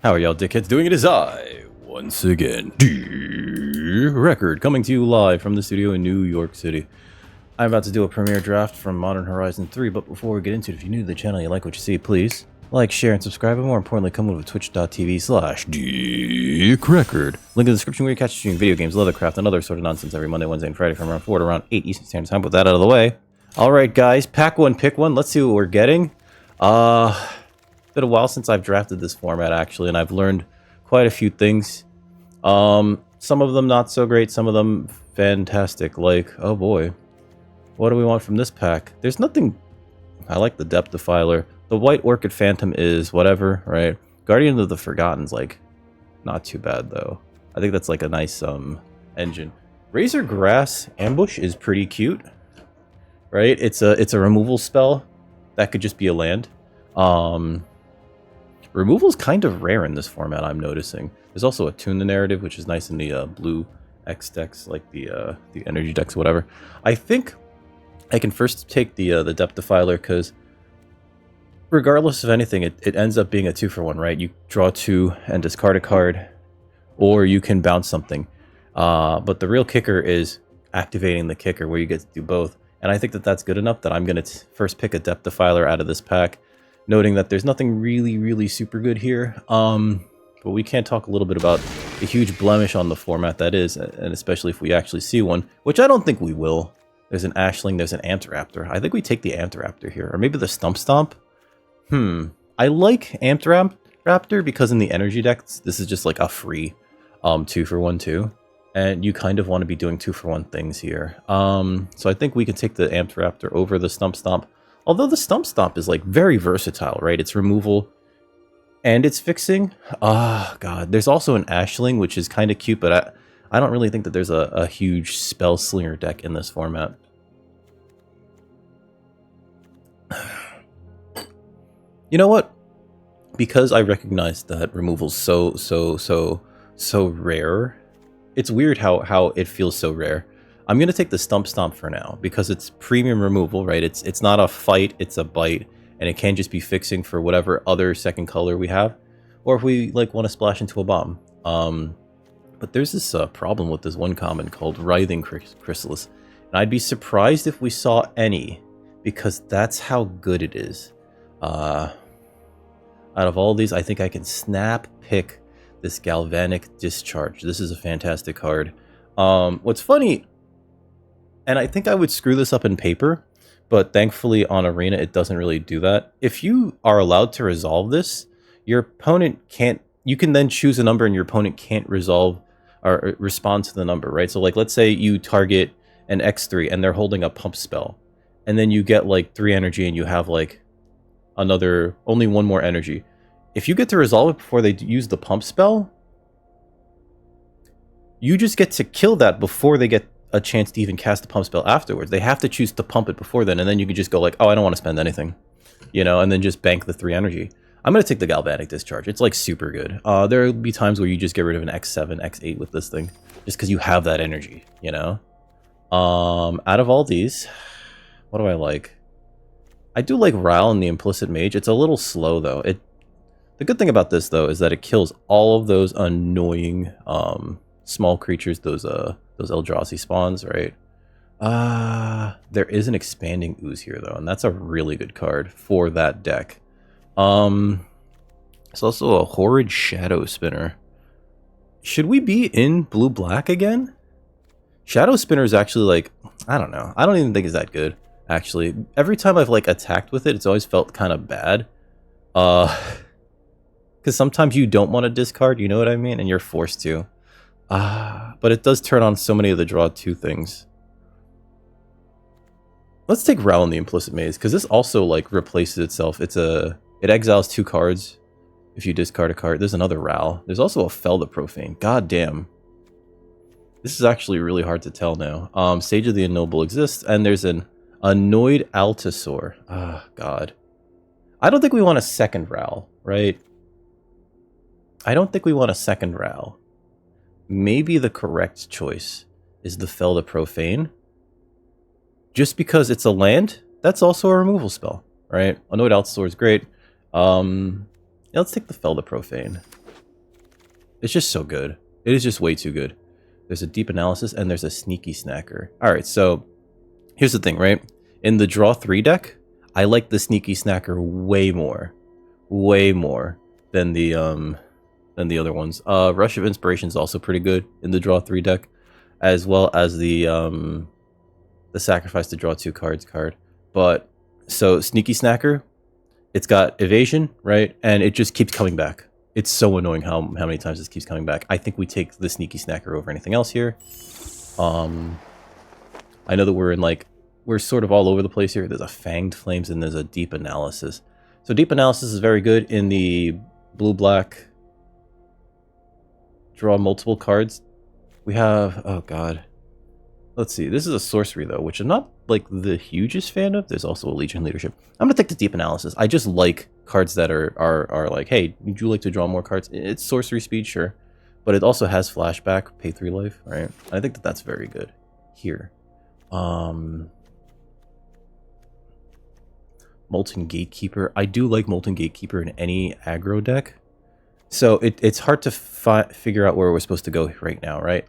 How are y'all dickheads doing? It is I, once again, Record, coming to you live from the studio in New York City. I'm about to do a premiere draft from Modern Horizon 3, but before we get into it, if you're new to the channel and you like what you see, please like, share, and subscribe, and more importantly, come over to twitch.tv/DickRecord. Link in the description where you catch streaming video games, leathercraft, and other sort of nonsense every Monday, Wednesday, and Friday from around 4 to around 8 Eastern Standard Time. With that out of the way. Alright guys, pack one, pick one. Let's see what we're getting. Been a while since I've drafted this format actually, and I've learned quite a few things. Some of them not so great, some of them fantastic. Like, oh boy, what do we want from this pack? There's nothing. I like the Depth Defiler. The White Orchid Phantom is whatever, right? Guardian of the Forgotten's like not too bad though. I think that's like a nice engine. Razor Grass Ambush is pretty cute, right? It's a removal spell that could just be a land. Removal is kind of rare in this format, I'm noticing. There's also Attune the Narrative, which is nice in the blue X decks, like the energy decks, whatever. I think I can first take the Depth Defiler, because regardless of anything, it ends up being a 2-for-1, right? You draw 2 and discard a card, or you can bounce something. But the real kicker is activating the kicker, where you get to do both. And I think that that's good enough that I'm going to first pick a Depth Defiler out of this pack, noting that there's nothing really super good here. But we can talk a little bit about the huge blemish on the format that is, and especially if we actually see one, which I don't think we will. There's an Ashling, there's an Antiraptor. I think we take the Antiraptor here, or maybe the Stump Stomp. I like Antiraptor because in the energy decks, this is just like a free 2-for-1 too. And you kind of want to be doing 2-for-1 things here. So I think we can take the Antiraptor over the Stump Stomp. Although the Stump Stomp is like very versatile, right? It's removal and it's fixing. Ah, God. There's also an Ashling, which is kind of cute, but I don't really think that there's a huge spell slinger deck in this format. You know what? Because I recognize that removal's so rare. It's weird how it feels so rare. I'm going to take the Stump Stomp for now, because it's premium removal, right? It's not a fight, it's a bite, and it can just be fixing for whatever other second color we have, or if we like want to splash into a bomb. But there's this problem with this one common called Writhing Chrysalis, and I'd be surprised if we saw any, because that's how good it is. Out of all these, I think I can snap pick this Galvanic Discharge. This is a fantastic card. What's funny, and I think I would screw this up in paper, but thankfully on Arena it doesn't really do that. If you are allowed to resolve this, your opponent can't, you can then choose a number and your opponent can't resolve or respond to the number, right? So like, let's say you target an X3 and they're holding a pump spell, and then you get like 3 energy and you have like another, only 1 more energy. If you get to resolve it before they use the pump spell, you just get to kill that before they get a chance to even cast the pump spell afterwards. They have to choose to pump it before then, and then you can just go like, oh, I don't want to spend anything, you know, and then just bank the 3 energy. I'm going to take the Galvanic Discharge. It's like super good. There'll be times where you just get rid of an X7, X8 with this thing, just because you have that energy, you know? Out of all these, what do I like? I do like Ral and the Implicit Mage. It's a little slow though. The good thing about this though is that it kills all of those annoying small creatures, those Eldrazi spawns, right? There is an Expanding Ooze here though, and that's a really good card for that deck. It's also a Horrid Shadow Spinner. Should we be in blue-black again? Shadow Spinner is actually like, I don't know. I don't even think it's that good, actually. Every time I've like attacked with it, it's always felt kind of bad. Because sometimes you don't want to discard, you know what I mean? And you're forced to. But it does turn on so many of the draw 2 things. Let's take Ral in the Implicit Maze, because this also like replaces itself. It exiles 2 cards if you discard a card. There's another Ral. There's also a Fell the Profane. God damn. This is actually really hard to tell now. Sage of the Ignoble exists, and there's an Annoyed Altasaur. Ah, God. I don't think we want a second Ral, right? I don't think we want a second Ral. Maybe the correct choice is the Fell the Profane. Just because it's a land, that's also a removal spell, right? Annoyed Altasaur is great. Yeah, let's take the Fell the Profane. It's just so good. It is just way too good. There's a deep analysis and there's a sneaky snacker. All right, so here's the thing, right? In the draw 3 deck, I like the sneaky snacker way more than the other ones. Rush of Inspiration is also pretty good in the draw 3 deck, as well as the sacrifice to draw 2 cards card. But so sneaky snacker, it's got evasion, right? And it just keeps coming back. It's so annoying how many times this keeps coming back. I think we take the sneaky snacker over anything else here. I know that we're sort of all over the place here. There's a Fanged Flames and there's a Deep Analysis. So Deep Analysis is very good in the blue-black draw multiple cards. We have, oh god. Let's see, this is a sorcery though, which I'm not like the hugest fan of. There's also a Legion Leadership. I'm gonna take the Deep Analysis. I just like cards that are like, hey, would you like to draw more cards? It's sorcery speed, sure. But it also has flashback, pay 3 life, right? I think that that's very good here. Molten Gatekeeper. I do like Molten Gatekeeper in any aggro deck. So it's hard to figure out where we're supposed to go right now, right?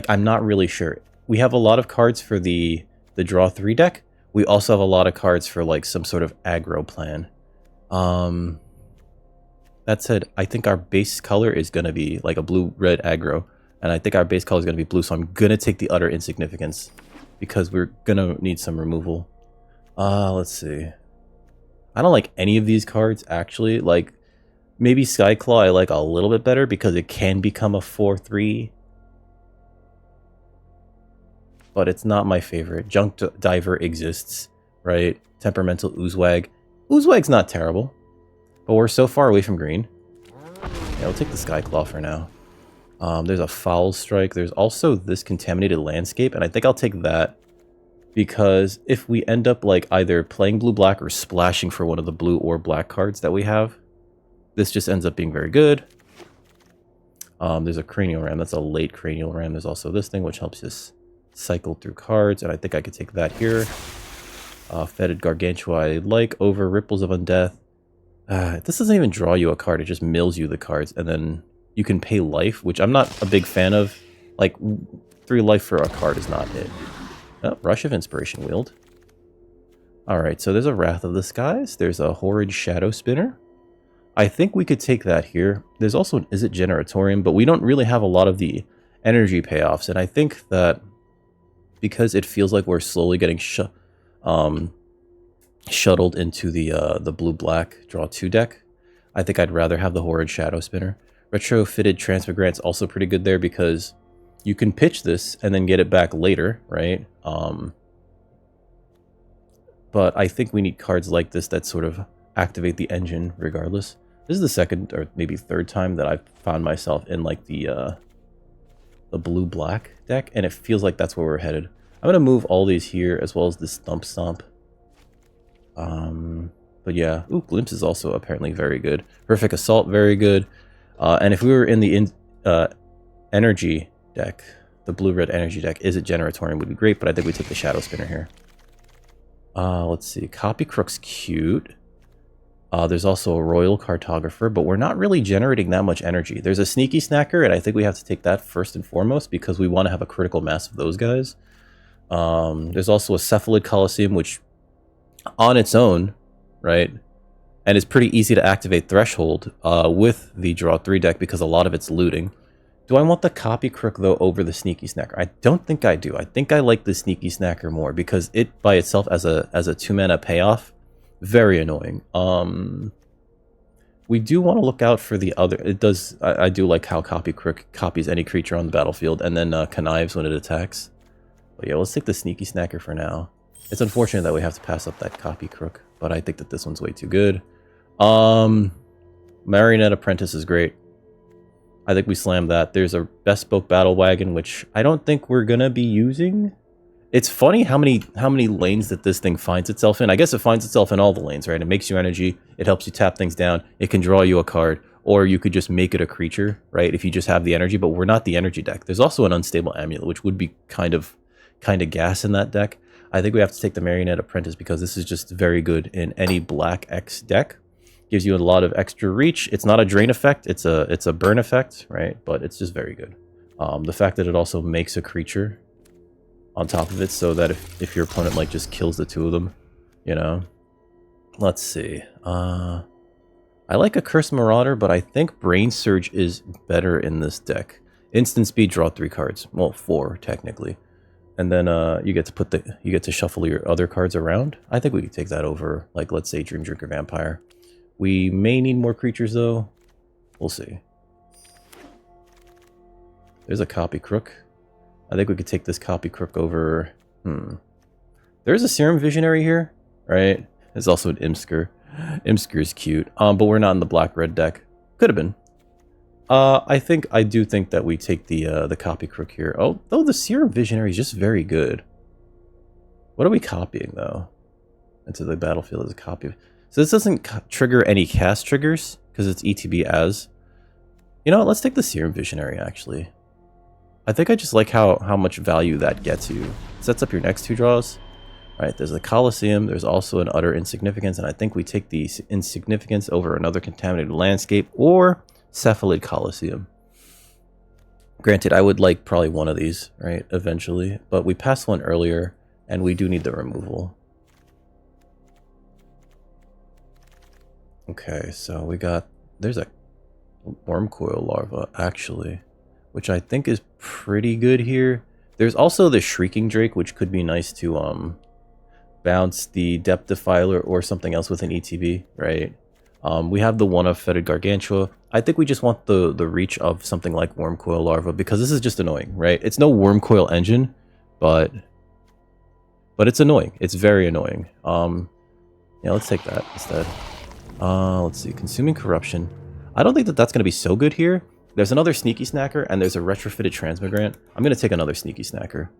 I'm not really sure. We have a lot of cards for the draw 3 deck. We also have a lot of cards for like some sort of aggro plan. That said, I think our base color is going to be like a blue-red aggro. And I think our base color is going to be blue, so I'm going to take the Utter Insignificance because we're going to need some removal. Let's see. I don't like any of these cards, actually. Like, maybe Skyclaw I like a little bit better because it can become a 4/3. But it's not my favorite. Junk Diver exists, right? Temperamental Oozewag. Oozewag's not terrible. But we're so far away from green. Yeah, we'll take the Skyclaw for now. There's a Foul Strike. There's also this Contaminated Landscape, and I think I'll take that because if we end up like either playing blue-black or splashing for one of the blue or black cards that we have, this just ends up being very good. There's a Cranial Ram. That's a late Cranial Ram. There's also this thing which helps us cycle through cards, and I think I could take that here. Fetid Gargantua I like over Ripples of Undeath. This doesn't even draw you a card. It just mills you the cards, and then you can pay life, which I'm not a big fan of. Like, 3 life for a card is not it. Oh, Rush of Inspiration Wield. Alright, so there's a Wrath of the Skies. There's a Horrid Shadow Spinner. I think we could take that here. There's also an Is It Generatorium, but we don't really have a lot of the energy payoffs, and I think that because it feels like we're slowly getting shuttled into the blue-black draw 2 deck, I think I'd rather have the Horrid Shadow Spinner. Retrofitted Transmigrant's also pretty good there because you can pitch this and then get it back later, right? But I think we need cards like this that sort of activate the engine regardless. This is the second or maybe third time that I've found myself in like the blue-black deck, and it feels like that's where we're headed. I'm going to move all these here as well as this Thump Stomp. But yeah, ooh, Glimpse is also apparently very good. Horrific Assault, very good. And if we were in the energy deck, the blue-red energy deck, Is It Generatorium would be great, but I think we take the Shadow Spinner here. Let's see, Copy Crook's cute. There's also a Royal Cartographer, but we're not really generating that much energy. There's a Sneaky Snacker, and I think we have to take that first and foremost because we want to have a critical mass of those guys. There's also a Cephalid Coliseum, which on its own, right, and it's pretty easy to activate Threshold with the Draw 3 deck because a lot of it's looting. Do I want the Copy Crook, though, over the Sneaky Snacker? I don't think I do. I think I like the Sneaky Snacker more because it, by itself, as a 2-mana payoff, very annoying. We do want to look out for the other... It does... I do like how Copy Crook copies any creature on the battlefield and then connives when it attacks. But yeah, let's take the Sneaky Snacker for now. It's unfortunate that we have to pass up that Copy Crook, but I think that this one's way too good. Marionette Apprentice is great. I think we slammed that. There's a Bespoke Battle Wagon, which I don't think we're gonna be using. It's funny how many lanes that this thing finds itself in. I guess it finds itself in all the lanes, right? It makes you energy, it helps you tap things down, it can draw you a card, or you could just make it a creature, right? If you just have the energy, but we're not the energy deck. There's also an Unstable Amulet, which would be kind of gas in that deck. I think we have to take the Marionette Apprentice because this is just very good in any Black X deck. Gives you a lot of extra reach. It's not a drain effect. It's a burn effect, right? But it's just very good. The fact that it also makes a creature on top of it, so that if your opponent like just kills the two of them, you know. Let's see. I like a Cursed Marauder, but I think Brain Surge is better in this deck. Instant speed, draw 3 cards. Well, 4 technically, and then you get to shuffle your other cards around. I think we could take that over, like let's say Dream Drinker Vampire. We may need more creatures though. We'll see. There's a Copy Crook. I think we could take this Copy Crook over. There's a Serum Visionary here, right? There's also an Imsker. Imsker is cute, but we're not in the black-red deck. Could have been. I do think that we take the Copy Crook here. Oh, the Serum Visionary is just very good. What are we copying though? Into the battlefield as a copy. So this doesn't trigger any cast triggers because it's ETB as. You know what? Let's take the Serum Visionary actually. I think I just like how much value that gets you. Sets up your next 2 draws. Right, there's the Colosseum, there's also an Utter Insignificance, and I think we take the Insignificance over another Contaminated Landscape or Cephalid Colosseum. Granted, I would like probably one of these, right, eventually, but we passed one earlier, and we do need the removal. Okay, so we got, there's a Wormcoil Larva, actually, which I think is pretty good here. There's also the Shrieking Drake, which could be nice to, bounce the Depth Defiler or something else with an ETB, right? We have the one of Fetid Gargantua. I think we just want the reach of something like Wormcoil Larva, because this is just annoying, right? It's no Wormcoil engine, but it's annoying. It's very annoying. Yeah, let's take that instead. Let's see, Consuming Corruption. I don't think that that's going to be so good here. There's another Sneaky Snacker, and there's a Retrofitted Transmigrant. I'm going to take another Sneaky Snacker.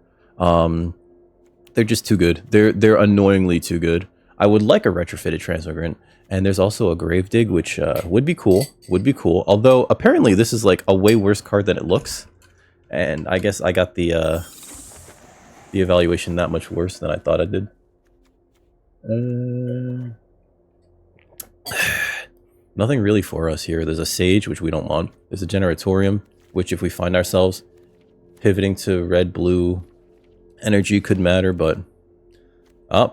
They're just too good. They're annoyingly too good. I would like a Retrofitted Transmigrant, and there's also a Gravedigg, which would be cool. Although apparently this is like a way worse card than it looks, and I guess I got the evaluation that much worse than I thought I did. Nothing really for us here. There's a Sage, which we don't want. There's a Generatorium, which if we find ourselves pivoting to red-blue energy could matter, but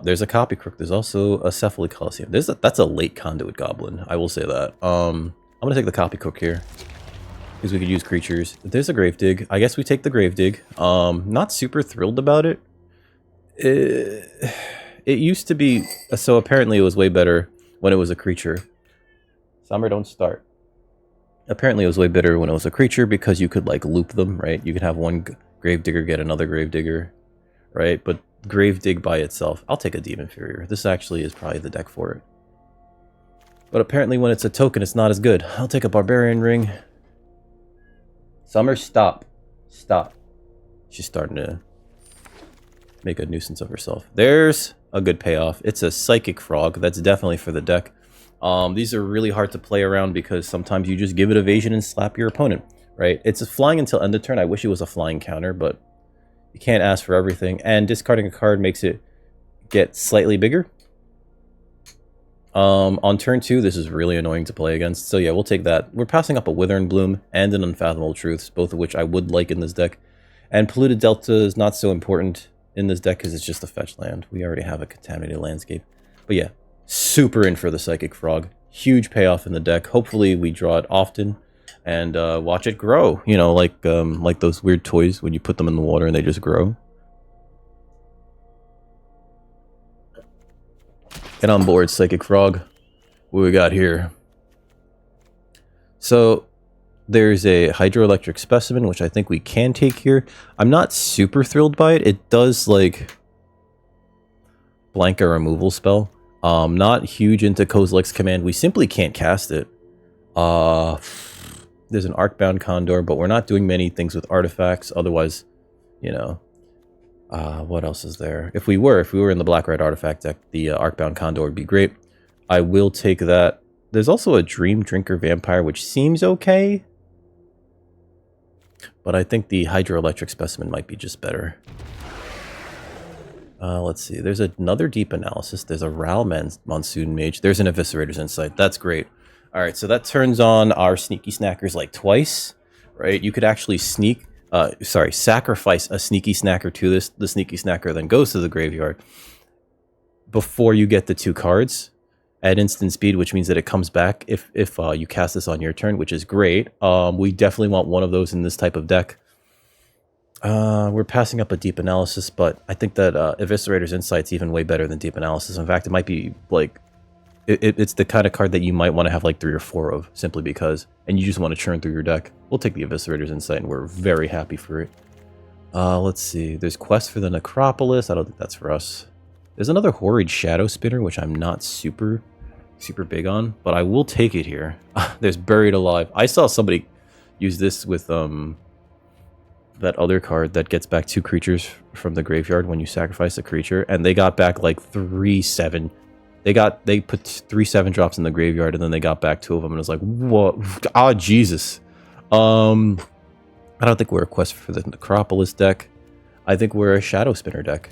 there's a Copy Crook. There's also a Cephalid Colosseum. That's a late Conduit Goblin. I will say that. I'm gonna take the Copy Crook here because we could use creatures. There's a Gravedigg. I guess we take the Gravedigg. Not super thrilled about it. It used to be, so apparently it was way better when it was a creature. Summer, don't start. Apparently it was way better when it was a creature because you could like loop them, right? You could have one Gravedigger get another Gravedigger, right? But Gravedigg by itself, I'll take a Demon Furrier. This actually is probably the deck for it. But apparently when it's a token, it's not as good. I'll take a Barbarian Ring. Summer, stop. Stop. She's starting to make a nuisance of herself. There's a good payoff. It's a Psychic Frog. That's definitely for the deck. These are really hard to play around because sometimes you just give it evasion and slap your opponent, right? It's a flying until end of turn. I wish it was a flying counter, but you can't ask for everything. And discarding a card makes it get slightly bigger. On turn 2, this is really annoying to play against. So yeah, we'll take that. We're passing up a Withering Bloom and an Unfathomable Truths, both of which I would like in this deck. And Polluted Delta is not so important in this deck because it's just a fetch land. We already have a Contaminated Landscape. But yeah, super in for the Psychic Frog. Huge payoff in the deck. Hopefully we draw it often and watch it grow. You know, like those weird toys when you put them in the water and they just grow. Get on board, Psychic Frog. What we got here? So there's a Hydroelectric Specimen, which I think we can take here. I'm not super thrilled by it. It does like blank a removal spell. Not huge into Kozilek's Command. We simply can't cast it. There's an Arcbound Condor, but we're not doing many things with artifacts. Otherwise, you know, what else is there? If we were in the black-red artifact deck, the Arcbound Condor would be great. I will take that. There's also a Dream Drinker Vampire, which seems okay. But I think the Hydroelectric Specimen might be just better. Let's see. There's another Deep Analysis. There's a Ral Monsoon Mage. There's an Eviscerator's Insight. That's great. All right, so that turns on our Sneaky Snackers like twice, right? You could actually sacrifice a Sneaky Snacker to this. The Sneaky Snacker then goes to the graveyard before you get the 2 cards at instant speed, which means that it comes back if you cast this on your turn, which is great. We definitely want one of those in this type of deck. We're passing up a Deep Analysis, but I think that Eviscerator's Insight's even way better than Deep Analysis. In fact, it might be like it's the kind of card that you might want to have like 3 or 4 of, simply because, and you just want to churn through your deck. We'll take the Eviscerator's Insight, and we're very happy for it. Let's see. There's Quest for the Necropolis. I don't think that's for us. There's another Horrid Shadow Spinner, which I'm not super big on, but I will take it here. There's Buried Alive. I saw somebody use this with that other card that gets back 2 creatures from the graveyard when you sacrifice a creature, and they got back like 3/7. They put 3 7-drops in the graveyard, and then they got back 2 of them, and it was like, what? Ah, Jesus. I don't think we're a Quest for the Necropolis deck. I think we're a Shadow Spinner deck.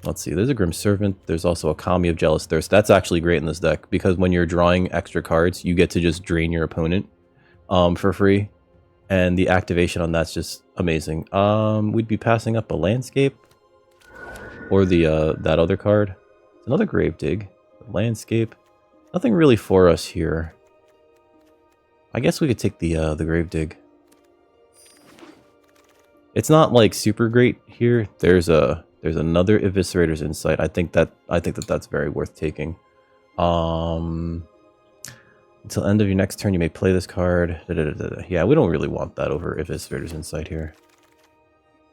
Let's see, there's a Grim Servant. There's also a Kami of Jealous Thirst. That's actually great in this deck, because when you're drawing extra cards, you get to just drain your opponent for free. And the activation on that's just amazing. We'd be passing up a Landscape. Or the that other card. It's another Gravedigg. Landscape. Nothing really for us here. I guess we could take the Gravedigg. It's not like super great here. There's another Eviscerator's Insight. I think that's very worth taking. Until end of your next turn, you may play this card. Yeah, we don't really want that over Eviscerator's Insight here.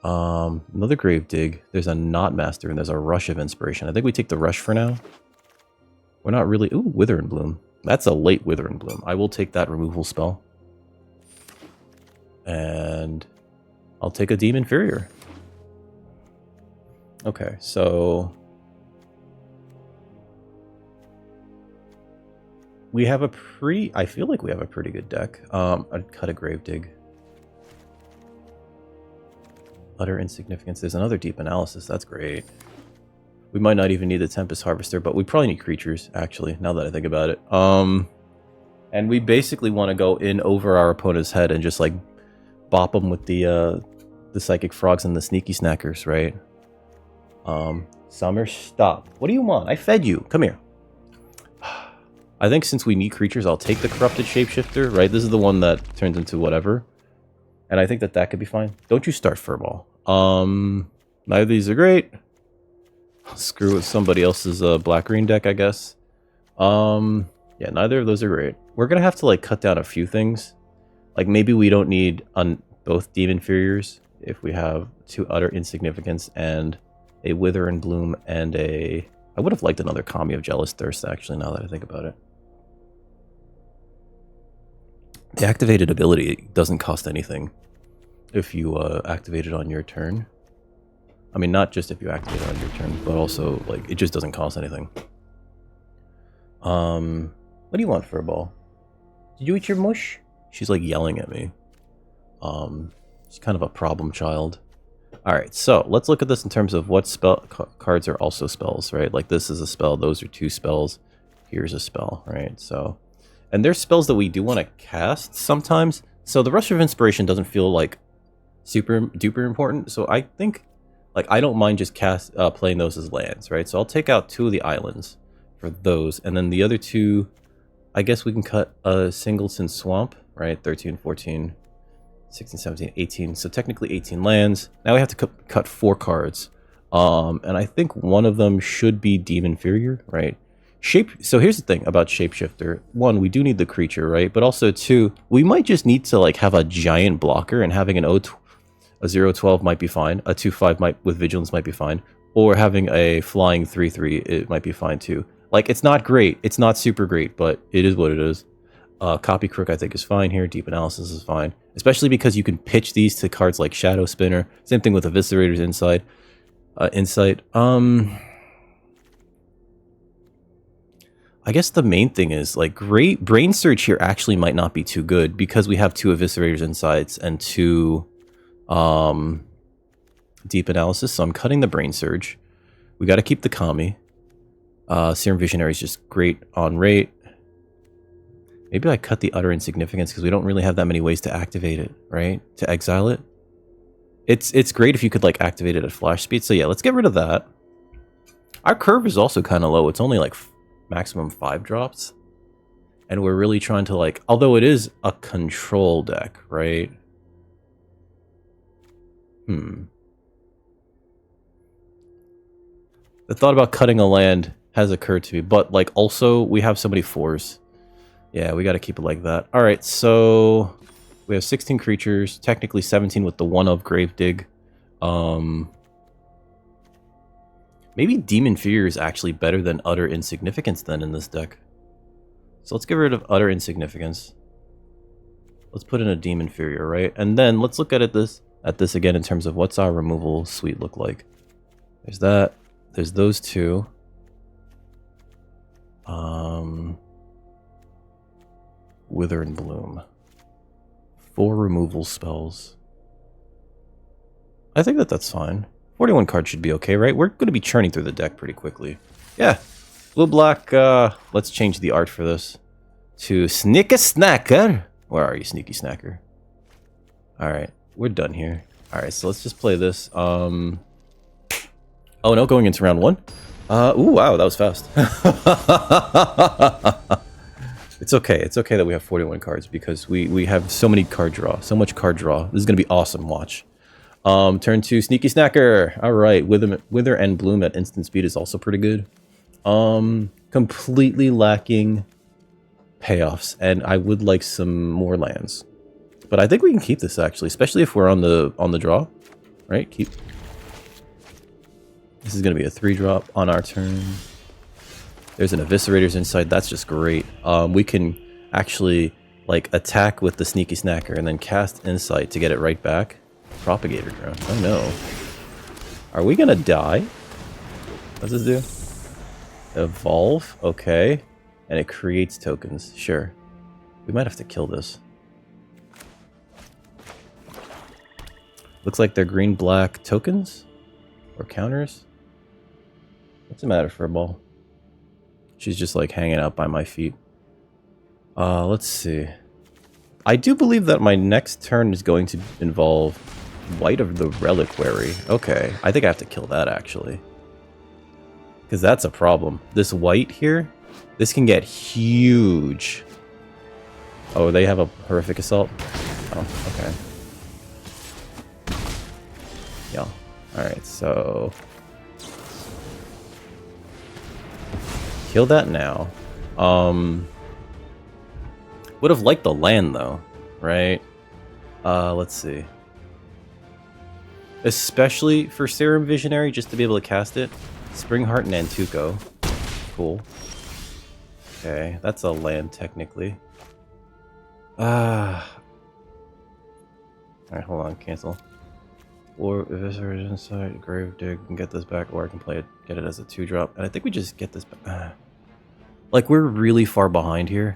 Another Gravedigg. There's a Knot Master, and there's a Rush of Inspiration. I think we take the Rush for now. We're not really... Ooh, Wither and Bloom. That's a late Wither and Bloom. I will take that removal spell. And I'll take a Demon Inferior. Okay, so... we have I feel like we have a pretty good deck. I'd cut a Gravedigg. Utter Insignificance. There's another Deep Analysis. That's great. We might not even need the Tempest Harvester, but we probably need creatures, actually, now that I think about it. And we basically want to go in over our opponent's head and just, like, bop them with the Psychic Frogs and the Sneaky Snackers, right? Summer, stop. What do you want? I fed you. Come here. I think since we need creatures, I'll take the Corrupted Shapeshifter, right? This is the one that turns into whatever. And I think that could be fine. Don't you start Furball. Neither of these are great. I'll screw with somebody else's black-green deck, I guess. Yeah, neither of those are great. We're going to have to, like, cut down a few things. Like, maybe we don't need both Demon Inferiors if we have 2 Utter Insignificance and a Wither and Bloom and a... I would have liked another Kami of Jealous Thirst, actually, now that I think about it. The activated ability doesn't cost anything if you activate it on your turn. I mean, not just if you activate it on your turn, but also, like, it just doesn't cost anything. What do you want, Furball? Did you eat your mush? She's, like, yelling at me. She's kind of a problem child. Alright, so let's look at this in terms of what cards are also spells, right? Like, this is a spell, those are 2 spells. Here's a spell, right? So, and there's spells that we do want to cast sometimes. So the Rush of Inspiration doesn't feel like super duper important. So I think, like, I don't mind just playing those as lands, right? So I'll take out 2 of the islands for those. And then the other 2, I guess we can cut a Singleton Swamp, right? 13, 14, 16, 17, 18. So technically 18 lands. Now we have to cut 4 cards. And I think one of them should be Demon Inferior, right? So here's the thing about Shapeshifter. 1, we do need the creature, right? But also 2, we might just need to, like, have a giant blocker, and having a 0/12 might be fine. A 2/5 with Vigilance might be fine. Or having a flying 3/3, it might be fine too. Like, it's not great. It's not super great, but it is what it is. Copy Crook, I think, is fine here. Deep Analysis is fine. Especially because you can pitch these to cards like Shadow Spinner. Same thing with Eviscerator's Insight. I guess the main thing is, like, Brain Search here actually might not be too good because we have 2 Eviscerator's Insights and 2 deep analysis, so I'm cutting the Brain Surge. We got to keep the Kami. Serum Visionary is just great on rate. Maybe I cut the Utter Insignificance because we don't really have that many ways to activate it, right? To exile it. It's great if you could like activate it at flash speed. So yeah, let's get rid of that. Our curve is also kind of low. It's only like maximum 5 drops. And we're really trying to like, although it is a control deck, right? The thought about cutting a land has occurred to me, but like also we have so many 4s. Yeah, we got to keep it like that. All right, so we have 16 creatures, technically 17 with the 1 of Gravedigg. Maybe Demon Inferior is actually better than Utter Insignificance then in this deck. So let's get rid of Utter Insignificance. Let's put in a Demon Inferior, right? And then let's look at this again in terms of what's our removal suite look like. There's that. There's those 2. Wither and Bloom. 4 removal spells. I think that's fine. 41 cards should be okay, right? We're going to be churning through the deck pretty quickly. Yeah. Blue-black, let's change the art for this to Sneaky Snacker. Where are you, Sneaky Snacker? Alright, we're done here. Alright, so let's just play this. Oh no, going into round 1? Ooh, wow, that was fast. It's okay that we have 41 cards because we have so much card draw. This is going to be awesome, watch. Turn 2, Sneaky Snacker. Alright, Wither and Bloom at instant speed is also pretty good. Completely lacking payoffs, and I would like some more lands. But I think we can keep this actually, especially if we're on the draw. Right? This is going to be a 3-drop on our turn. There's an Eviscerator's Insight. That's just great. We can actually like attack with the Sneaky Snacker and then cast Insight to get it right back. Propagator Drone. Oh no. Are we going to die? What does this do? Evolve. Okay. And it creates tokens. Sure. We might have to kill this. Looks like they're green-black tokens? Or counters? What's the matter, Furball? She's just like hanging out by my feet. Let's see. I do believe that my next turn is going to involve White of the Reliquary. Okay, I think I have to kill that actually. Because that's a problem. This white here, this can get huge. Oh, they have a horrific assault? Oh, okay. Yeah. Alright, so... kill that now. Would have liked the land though, right? Let's see. Especially for Serum Visionary, just to be able to cast it. Springheart and Nantuko. Cool. Okay, that's a land technically. Alright, hold on, cancel. Or Eviscerator's Insight, Gravedigg, can get this back, or I can play it, get it as a 2-drop. And I think we just get this back. Like, we're really far behind here.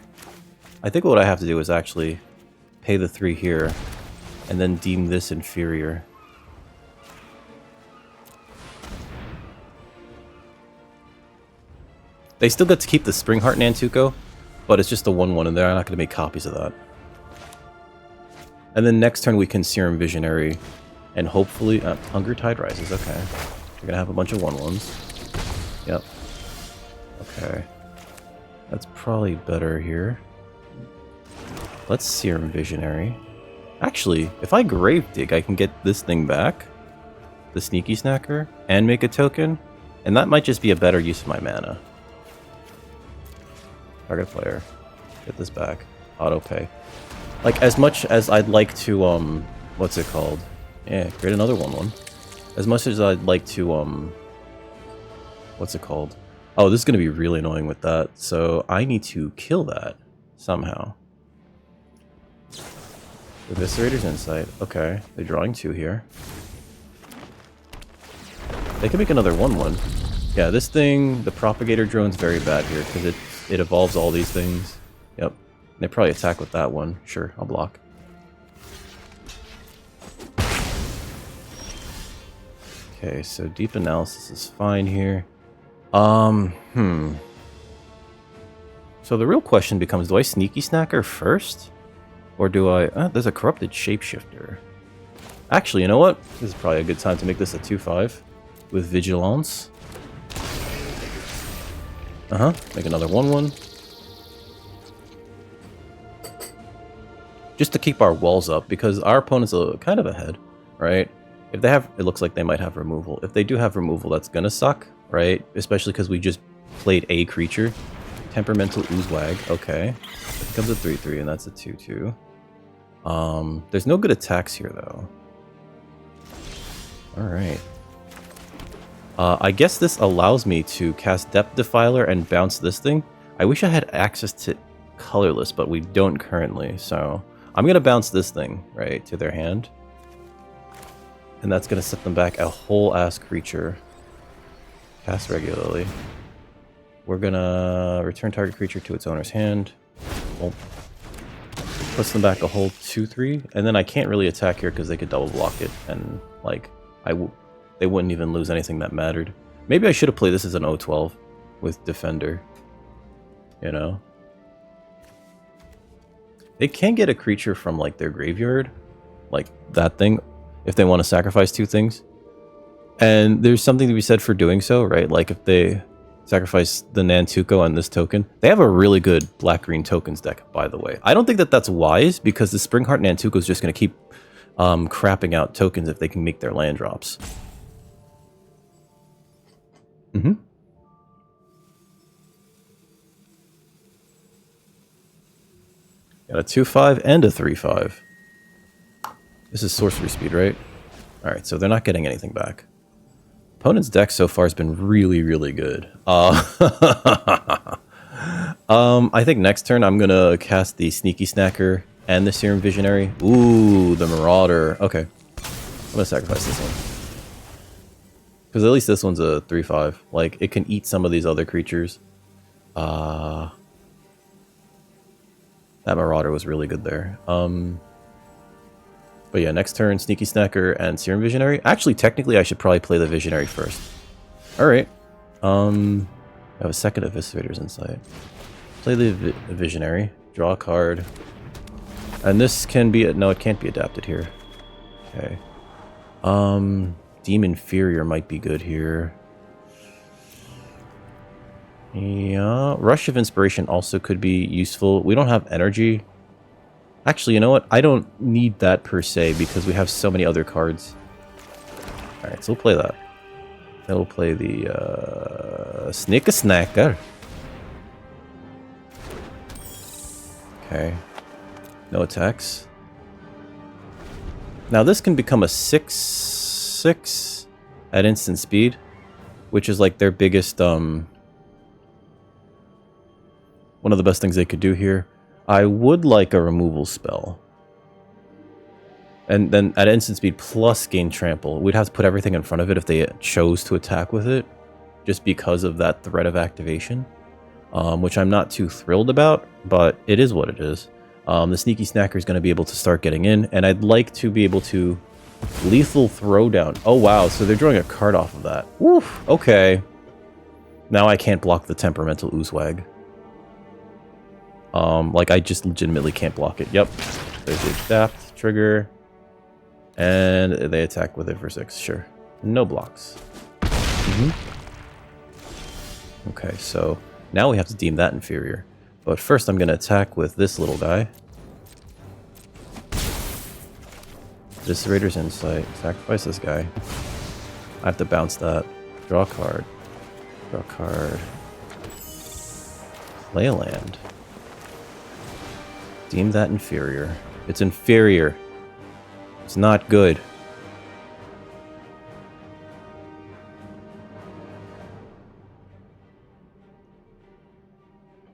I think what I have to do is actually pay the 3 here, and then deem this inferior. They still get to keep the Springheart Nantuko, but it's just a 1-1, and they're not going to make copies of that. And then next turn we can Serum Visionary, and hopefully... Hunger Tide Rises, okay. We're going to have a bunch of 1-1s. Yep. Okay. That's probably better here. Let's Serum Visionary. Actually, if I Gravedigg, I can get this thing back. The Sneaky Snacker. And make a token. And that might just be a better use of my mana. Target player. Get this back. Auto pay. Like, as much as I'd like to, what's it called? Yeah, create another 1-1. As much as I'd like to, what's it called? Oh, this is going to be really annoying with that. So I need to kill that somehow. Eviscerator's Insight. Okay, they're drawing 2 here. They can make another 1-1. Yeah, this thing, the Propagator Drone's very bad here because it evolves all these things. Yep. They probably attack with that one. Sure, I'll block. Okay, so deep analysis is fine here. So the real question becomes, do I sneaky snacker first? Or do I... there's a corrupted shapeshifter. Actually, you know what? This is probably a good time to make this a 2-5 with vigilance. Make another 1-1. Just to keep our walls up, because our opponent's kind of ahead, right? If they have... It looks like they might have removal. If they do have removal, that's gonna suck, right? Especially because we just played a creature. Temperamental Oozewag, okay. It becomes a 3-3, and that's a 2-2. There's no good attacks here, though. Alright. I guess this allows me to cast Depth Defiler and bounce this thing. I wish I had access to colorless, but we don't currently, so... I'm gonna bounce this thing, right, to their hand. And that's gonna set them back a whole-ass creature. Cast regularly. We're gonna return target creature to its owner's hand. Well, puts them back a whole 2-3, and then I can't really attack here because they could double block it, and like they wouldn't even lose anything that mattered. Maybe I should have played this as an 0-12 with Defender. You know, they can get a creature from like their graveyard, like that thing, if they want to sacrifice 2 things. And there's something to be said for doing so, right? Like if they sacrifice the Nantuko on this token. They have a really good black-green tokens deck, by the way. I don't think that that's wise, because the Springheart Nantuko is just going to keep crapping out tokens if they can make their land drops. Got a 2-5 and a 3-5. This is sorcery speed, right? Alright, so they're not getting anything back. Opponent's deck so far has been really, really good. I think next turn I'm gonna cast the Sneaky Snacker and the Serum Visionary. Ooh, the Marauder. Okay. I'm gonna sacrifice this one. Because at least this one's a 3-5. Like, it can eat some of these other creatures. That Marauder was really good there. But yeah, next turn, Sneaky Snacker and Serum Visionary. Actually, technically, I should probably play the Visionary first. Alright. I have a second Eviscerator's Insight. Play the Visionary. Draw a card. And this can be... No, it can't be adapted here. Okay. Deem Inferior might be good here. Yeah. Rush of Inspiration also could be useful. We don't have energy. Actually, you know what? I don't need that per se, because we have so many other cards. Alright, so we'll play that. Then we'll play the Sneaky Snacker. Okay. No attacks. Now this can become a 6/6 at instant speed, which is like their biggest, one of the best things they could do here. I would like a removal spell. And then at instant speed plus gain trample. We'd have to put everything in front of it if they chose to attack with it, just because of that threat of activation, which I'm not too thrilled about, but it is what it is. The Sneaky Snacker is going to be able to start getting in, and I'd like to be able to lethal throwdown. Oh wow, so they're drawing a card off of that. Woof, okay. Now I can't block the Temperamental Oozewag. Like, I just legitimately can't block it. Yep. There's the Adapt trigger. And they attack with it for 6. Sure. No blocks. Okay, so now we have to deem that inferior. But first I'm going to attack with this little guy. Eviscerator's Insight. Sacrifice this guy. I have to bounce that. Draw a card. Draw a card. Play a land. Deem that inferior. It's inferior. It's not good.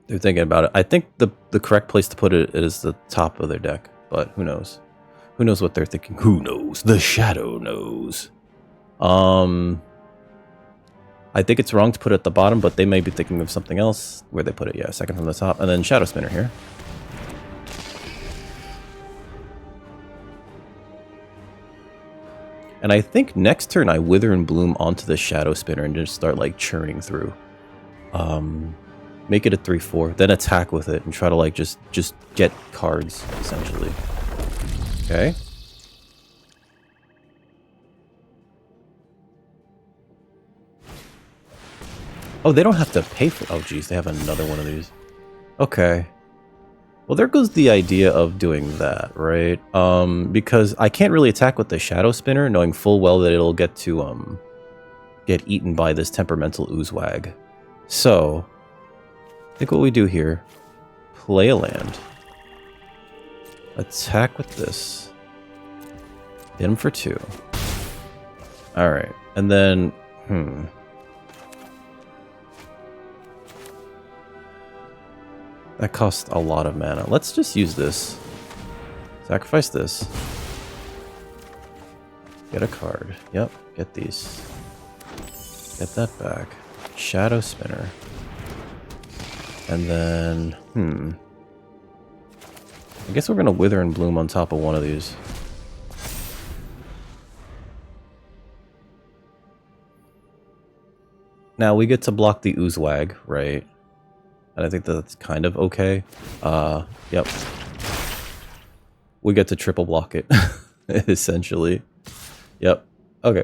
They're thinking about it. I think the correct place to put it is the top of their deck, but who knows? Who knows what they're thinking? Who knows? The shadow knows. I think it's wrong to put it at the bottom, but they may be thinking of something else. Where they put it, yeah, second from the top, and then Shadow Spinner here. And I think next turn I Wither and Bloom onto the Shadow Spinner and just start like churning through. Make it a 3/4, then attack with it and try to like just get cards essentially. Okay. Oh, they don't have to pay for... Oh, geez, they have another one of these. Okay. Well, there goes the idea of doing that, right? Because I can't really attack with the Shadow Spinner, knowing full well that it'll get to, get eaten by this Temperamental Oozewag. So, I think what we do here, play a land. Attack with this. Hit him for 2. Alright, and then, that costs a lot of mana. Let's just use this. Sacrifice this. Get a card. Yep, get these. Get that back. Shadow Spinner. And then, I guess we're gonna Wither and Bloom on top of one of these. Now we get to block the Oozewag, right? And I think that's kind of okay. Yep. We get to triple block it, essentially. Yep. Okay.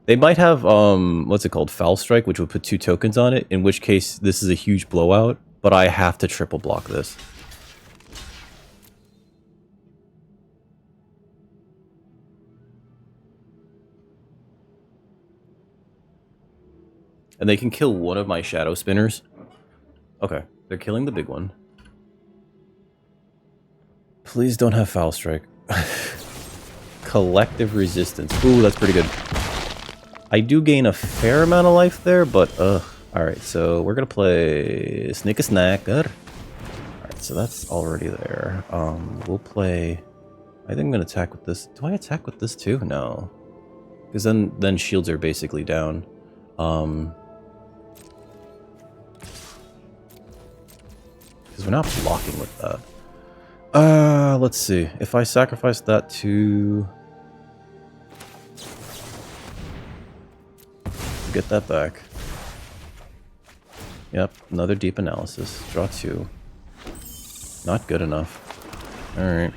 They might have, what's it called? Foul Strike, which would put 2 tokens on it, in which case this is a huge blowout, but I have to triple block this. And they can kill one of my Shadow Spinners. Okay, they're killing the big one. Please don't have Foul Strike. Collective Resistance. Ooh, that's pretty good. I do gain a fair amount of life there, but alright, so we're gonna play Sneak a Snack. Good. Alright, so that's already there. We'll play... I think I'm gonna attack with this. Do I attack with this too? No. Because then shields are basically down. Because we're not blocking with that. Let's see. If I sacrifice that to... get that back. Yep, another deep analysis. Draw 2. Not good enough. Alright.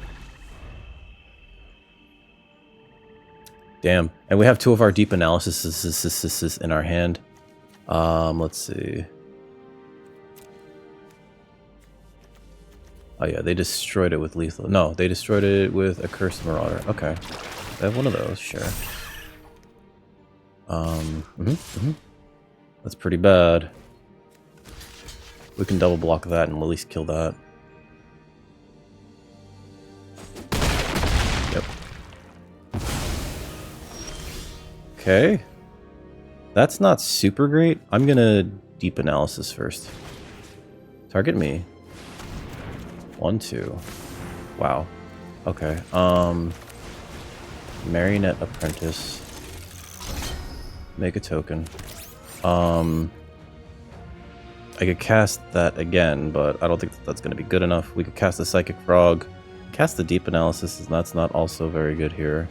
Damn. And we have 2 of our deep analysis in our hand. Let's see. Oh yeah, they destroyed it with lethal. No, they destroyed it with a Cursed Marauder. Okay. I have one of those, sure. That's pretty bad. We can double block that and at least kill that. Yep. Okay. That's not super great. I'm gonna deep analysis first. Target me. 1, 2. Wow. Okay. Marionette Apprentice. Make a token. I could cast that again, but I don't think that's going to be good enough. We could cast the Psychic Frog. Cast the Deep Analysis, and that's not also very good here.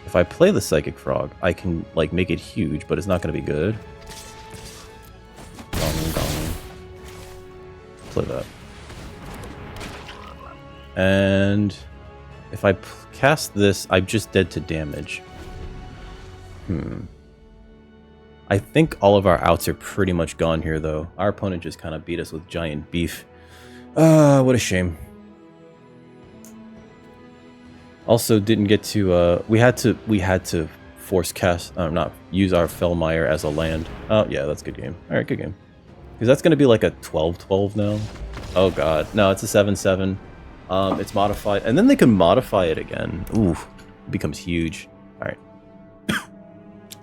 If I play the Psychic Frog, I can like make it huge, but it's not going to be good. Gong. Play that. And if I cast this, I'm just dead to damage. I think all of our outs are pretty much gone here, though. Our opponent just kind of beat us with giant beef. What a shame. Also, didn't get to. We had to force cast. Not use our Fellmire as a land. Oh yeah, that's a good game. All right, good game. Because that's going to be like a 12/12 now. Oh god, no, it's a 7/7. It's modified, and then they can modify it again. Ooh, it becomes huge. All right,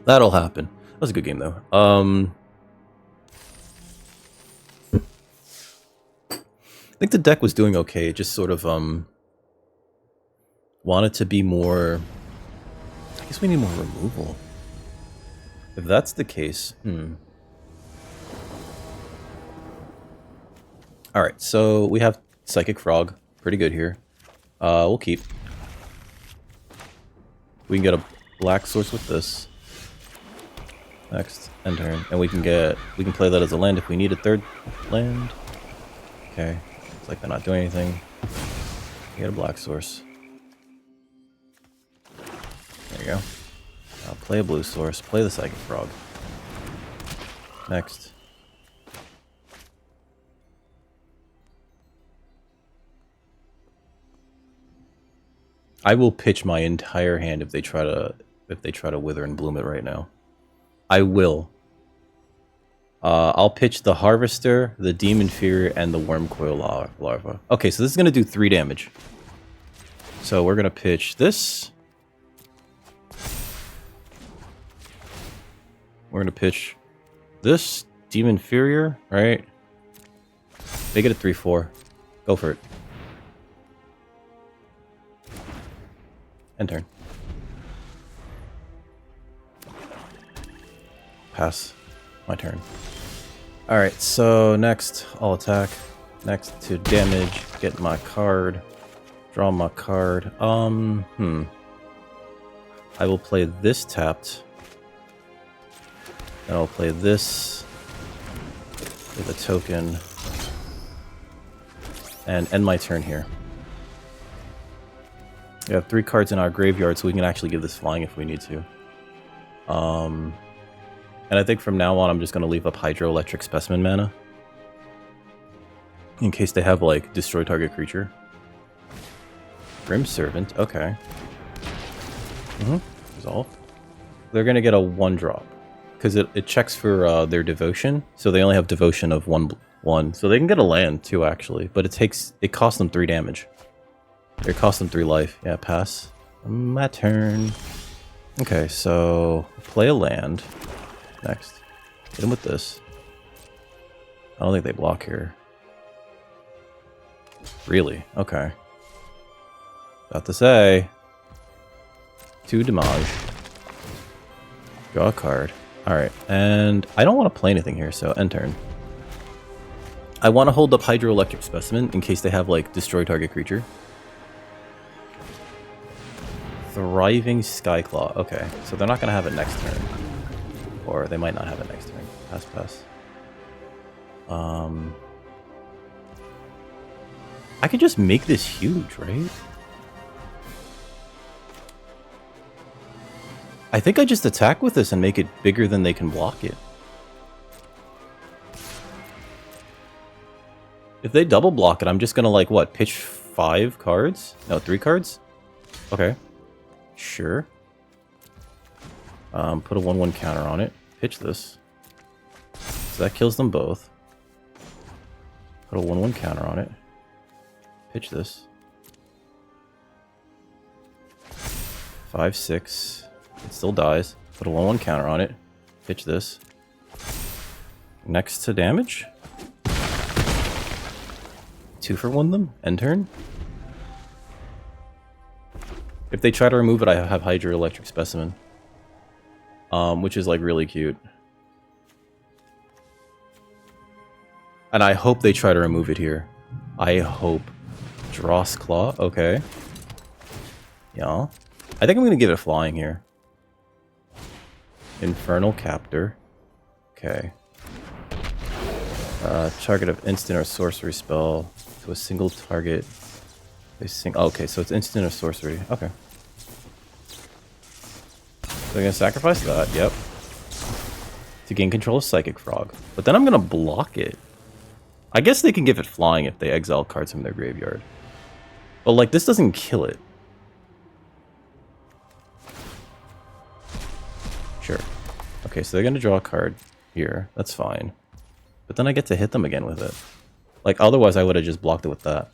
that'll happen. That was a good game, though. I think the deck was doing okay. It just sort of, wanted to be more... I guess we need more removal. If that's the case, Alright, so we have Psychic Frog. Pretty good here. We'll keep. We can get a black source with this. Next, end turn. And we can play that as a land if we need a third land. Okay. Looks like they're not doing anything. We get a black source. There you go. Play a blue source. Play the Psychic Frog. Next. I will pitch my entire hand if they try to wither and bloom it right now. I will. I'll pitch the Harvester, the Demon Fear, and the Worm Coil Larva. Okay, so this is gonna do 3 damage. So we're gonna pitch this. We're gonna pitch this Demon Inferior, right? Make it a 3/4. Go for it. End turn. Pass. My turn. Alright, so next, I'll attack. Next to damage, get my card. Draw my card. I will play this tapped. Then I'll play this with a token. And end my turn here. We have 3 cards in our graveyard, so we can actually give this flying if we need to. And I think from now on, I'm just going to leave up Hydroelectric Specimen mana. In case they have, like, destroy target creature. Grim Servant, okay. Resolve. They're going to get a 1-drop. Because it checks for their devotion. So they only have devotion of 1. So they can get a land, too, actually. But it costs them 3 damage. It costs them 3 life. Yeah, pass. My turn. Okay, so play a land. Next. Hit him with this. I don't think they block here. Really? Okay. About to say. 2 damage. Draw a card. Alright, and I don't want to play anything here, so end turn. I want to hold up Hydroelectric Specimen in case they have, like, destroy target creature. Thriving Skyclaw. Okay, so they're not going to have it next turn. Or they might not have it next turn. Pass, pass. I could just make this huge, right? I think I just attack with this and make it bigger than they can block it. If they double block it, I'm just gonna, like, what, pitch 5 cards? No, 3 cards? Okay. Sure. Put a 1/1 counter on it. Pitch this. So that kills them both. Put a 1/1 counter on it. Pitch this. 5/6. It still dies. Put a 1/1 counter on it. Pitch this. Next to damage. 2 for 1 them. End turn. If they try to remove it, I have Hydroelectric Specimen. Which is, like, really cute. And I hope they try to remove it here. I hope. Dross Claw, okay. Yeah. I think I'm gonna give it flying here. Infernal Captor. Okay. Target of instant or sorcery spell to a single target. Okay, so it's instant or sorcery. Okay. So I'm gonna sacrifice that, yep. To gain control of Psychic Frog. But then I'm gonna block it. I guess they can give it flying if they exile cards from their graveyard. But, like, this doesn't kill it. Sure. Okay, so they're gonna draw a card here. That's fine. But then I get to hit them again with it. Like, otherwise I would have just blocked it with that.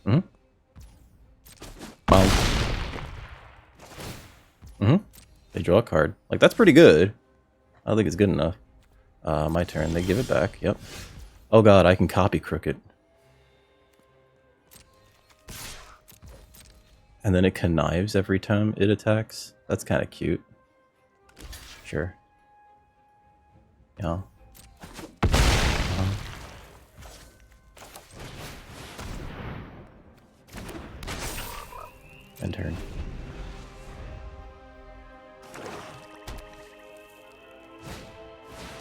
They draw a card. Like, that's pretty good. I don't think it's good enough. My turn. They give it back. Yep. Oh god, I can copy Crooked. And then it connives every time it attacks. That's kind of cute. Sure. Yeah. End turn.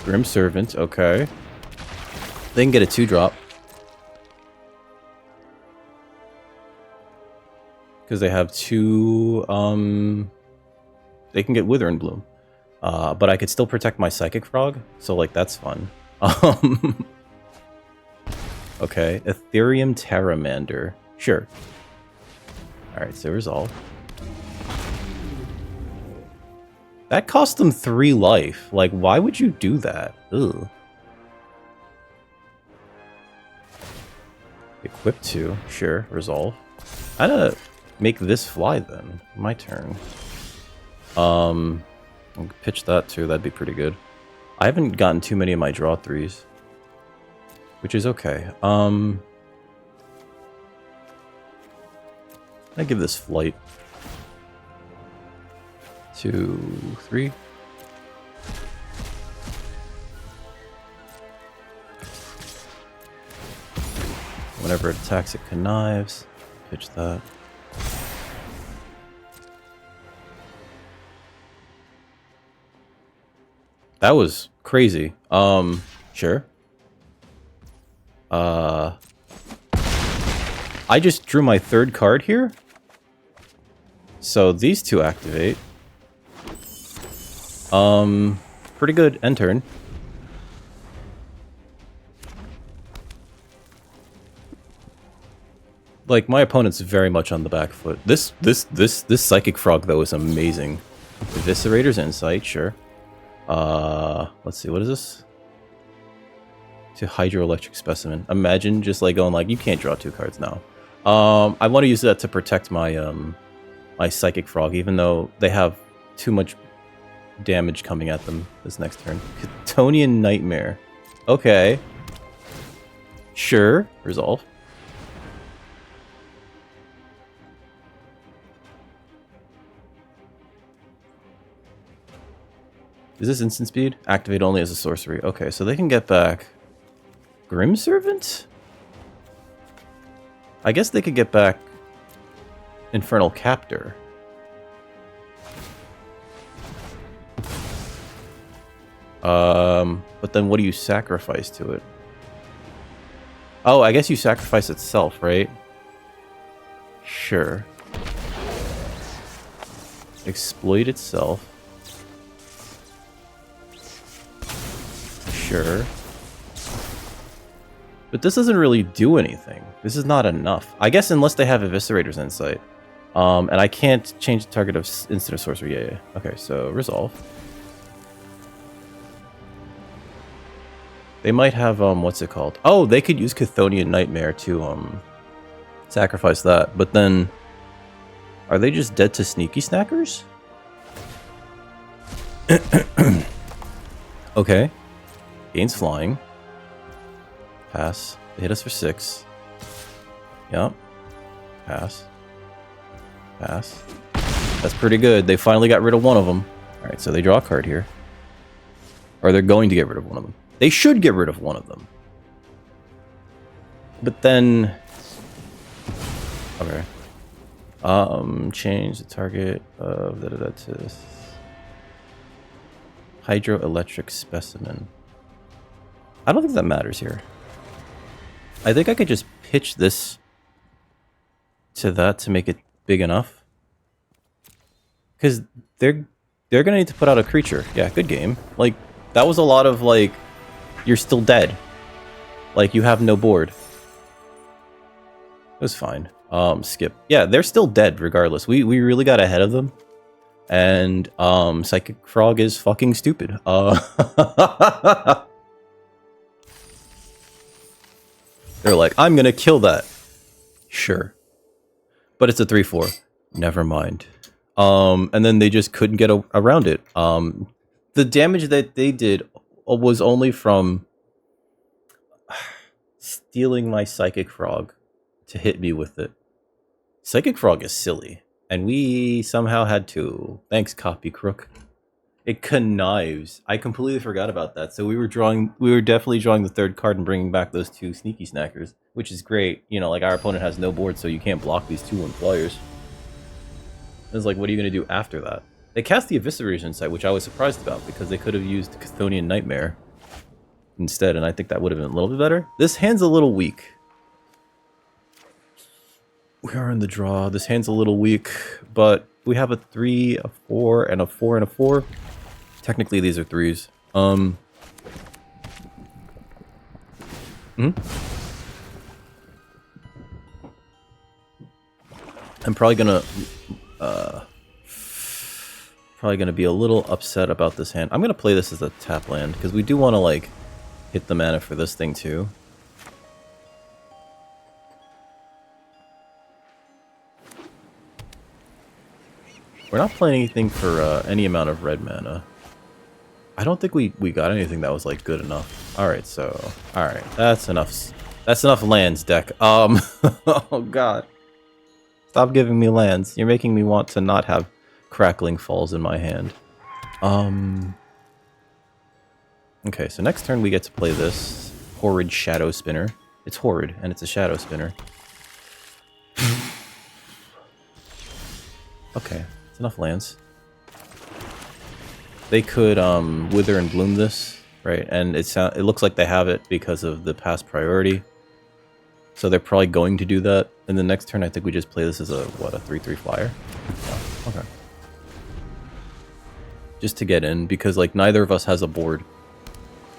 Grim Servant, okay. They can get a 2-drop. Because they have 2, they can get Wither and Bloom. But I could still protect my Psychic Frog, so, like, that's fun. Okay, Ethereum Terramander. Sure. Alright, so resolve. That cost them 3 life. Like, why would you do that? Ugh. Equip 2. Sure, resolve. I'm gonna make this fly then. My turn. I'll pitch that too, that'd be pretty good. I haven't gotten too many of my draw 3s. Which is okay. I give this flight. 2, 3. Whenever it attacks, it connives. Pitch that. That was crazy. Sure. I just drew my 3rd card here. So these 2 activate. Pretty good end turn. Like, my opponent's very much on the back foot. This Psychic Frog, though, is amazing. Eviscerator's Insight, sure. Let's see, what is this? To Hydroelectric Specimen. Imagine just, like, going, like, you can't draw 2 cards now. I want to use that to protect my, my Psychic Frog, even though they have too much damage coming at them this next turn. Chthonian Nightmare. Okay. Sure. Resolve. Is this instant speed? Activate only as a sorcery. Okay, so they can get back Grim Servant? I guess they could get back Infernal Captor. But then what do you sacrifice to it? Oh, I guess you sacrifice itself, right? Sure. Exploit itself. Sure. But this doesn't really do anything. This is not enough. I guess unless they have Eviscerator's Insight. And I can't change the target of instant or sorcery. Yeah. Okay, so resolve. They might have, what's it called? Oh, they could use Chthonian Nightmare to, sacrifice that. But then, are they just dead to Sneaky Snackers? Okay. Gains flying. Pass. They hit us for 6. Yep. Pass. Pass. That's pretty good. They finally got rid of one of them. Alright, so they draw a card here. Or they're going to get rid of one of them. They should get rid of one of them. But then... Okay. Change the target of to Hydroelectric Specimen. I don't think that matters here. I think I could just pitch this to that to make it big enough. Because they're gonna need to put out a creature. Yeah, good game. Like, that was a lot of, like, you're still dead. Like, you have no board. It was fine. Skip. Yeah, they're still dead regardless. We really got ahead of them. And, Psychic Frog is fucking stupid. They're like, I'm gonna kill that. Sure. But it's a 3/4. Never mind. And then they just couldn't get around it. The damage that they did was only from stealing my Psychic Frog to hit me with it. Psychic Frog is silly. And we somehow had to. Thanks, Copy Crook. It connives. I completely forgot about that. So we were definitely drawing the 3rd card and bringing back those 2 Sneaky Snackers, which is great. You know, like, our opponent has no board, so you can't block these 2-1 flyers. It's like, what are you going to do after that? They cast the Eviscerator's Insight, which I was surprised about, because they could have used Chthonian Nightmare. instead, and I think that would have been a little bit better. This hand's a little weak. We are in the draw. This hand's a little weak, but we have a 3, a 4, and a 4 and a 4. Technically, these are 3s. I'm probably gonna be a little upset about this hand. I'm gonna play this as a tap land because we do want to like hit the mana for this thing too. We're not playing anything for any amount of red mana. I don't think we got anything that was like good enough. All right, so that's enough. That's enough lands, deck. Oh god. Stop giving me lands. You're making me want to not have Crackling Falls in my hand. Okay, so next turn we get to play this horrid Shadow Spinner. It's horrid, and it's a Shadow Spinner. Okay, it's enough lands. They could Wither and Bloom this, right? And it looks like they have it because of the past priority. So they're probably going to do that. And the next turn, I think we just play this as a, what, a 3/3 flyer? Oh, okay. Just to get in, because, like, neither of us has a board,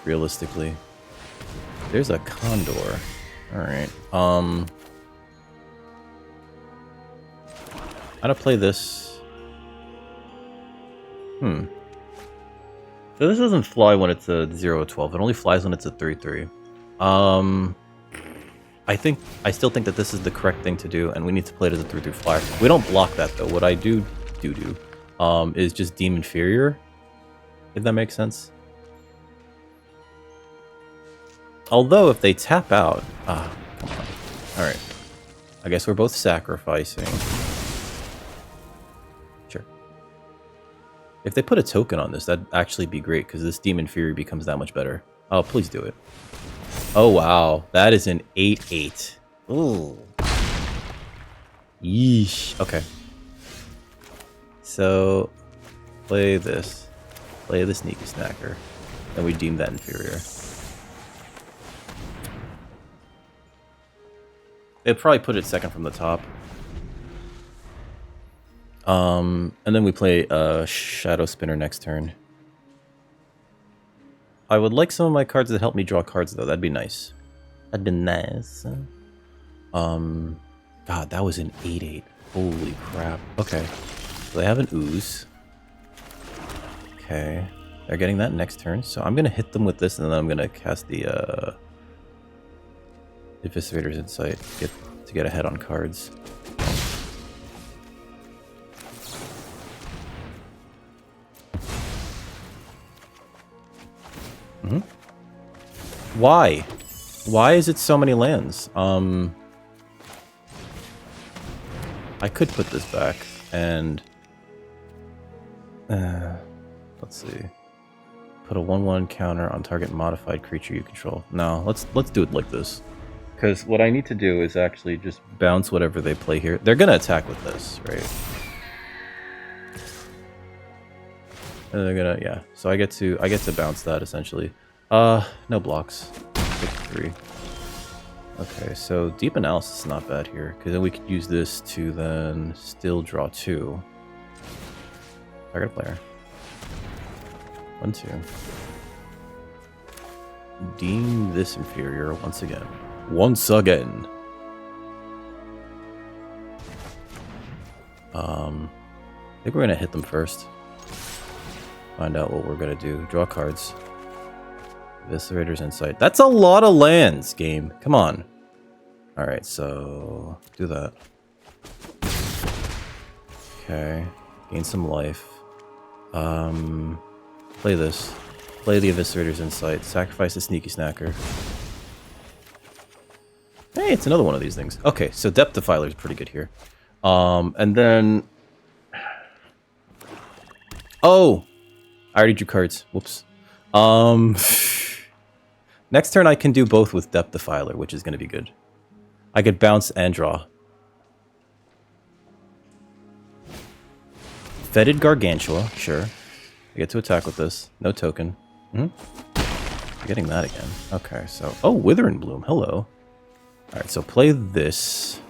realistically. There's a Condor. Alright. How to play this? So this doesn't fly when it's a 0/12. It only flies when it's a 3/3. I still think that this is the correct thing to do, and we need to play it as a 3/3 flyer. We don't block that though. What I do is just deem inferior, if that makes sense. Although if they tap out, come on. All right, I guess we're both sacrificing. Sure. If they put a token on this, that'd actually be great because this Demon Fury becomes that much better. Oh, please do it. Oh, wow. That is an 8/8. Ooh. Yeesh. Okay. So, play this. Play the Sneaky Snacker. And we deem that inferior. They'd probably put it second from the top. And then we play Shadow Spinner next turn. I would like some of my cards that help me draw cards, though. That'd be nice. That'd be nice. God, that was an 8/8. Holy crap. Okay. So they have an Ooze. Okay. They're getting that next turn. So I'm going to hit them with this, and then I'm going to cast the Eviscerator's Insight to get ahead on cards. Why? Why is it so many lands? I could put this back and let's see. Put a 1/1 counter on target modified creature you control. No, let's do it like this. Because what I need to do is actually just bounce whatever they play here. They're gonna attack with this, right? And they're gonna, yeah. So I get to bounce that essentially. No blocks. Pick 3. Okay, so Deep Analysis is not bad here, because then we could use this to then still draw 2. Target player. 1, 2. Deem this inferior once again. Once again. I think we're gonna hit them first. Find out what we're gonna do. Draw cards. Eviscerator's Insight. That's a lot of lands, game. Come on. Alright, so do that. Okay. Gain some life. Play this. Play the Eviscerator's Insight. Sacrifice the Sneaky Snacker. Hey, it's another one of these things. Okay, so Depth Defiler is pretty good here. And then... Oh! I already drew cards. Whoops. Next turn I can do both with Depth Defiler, which is going to be good. I could bounce and draw. Fetid Gargantua, sure. I get to attack with this. No token. Getting that again. Okay, so... Oh, Wither and Bloom. Hello. Alright, so play this.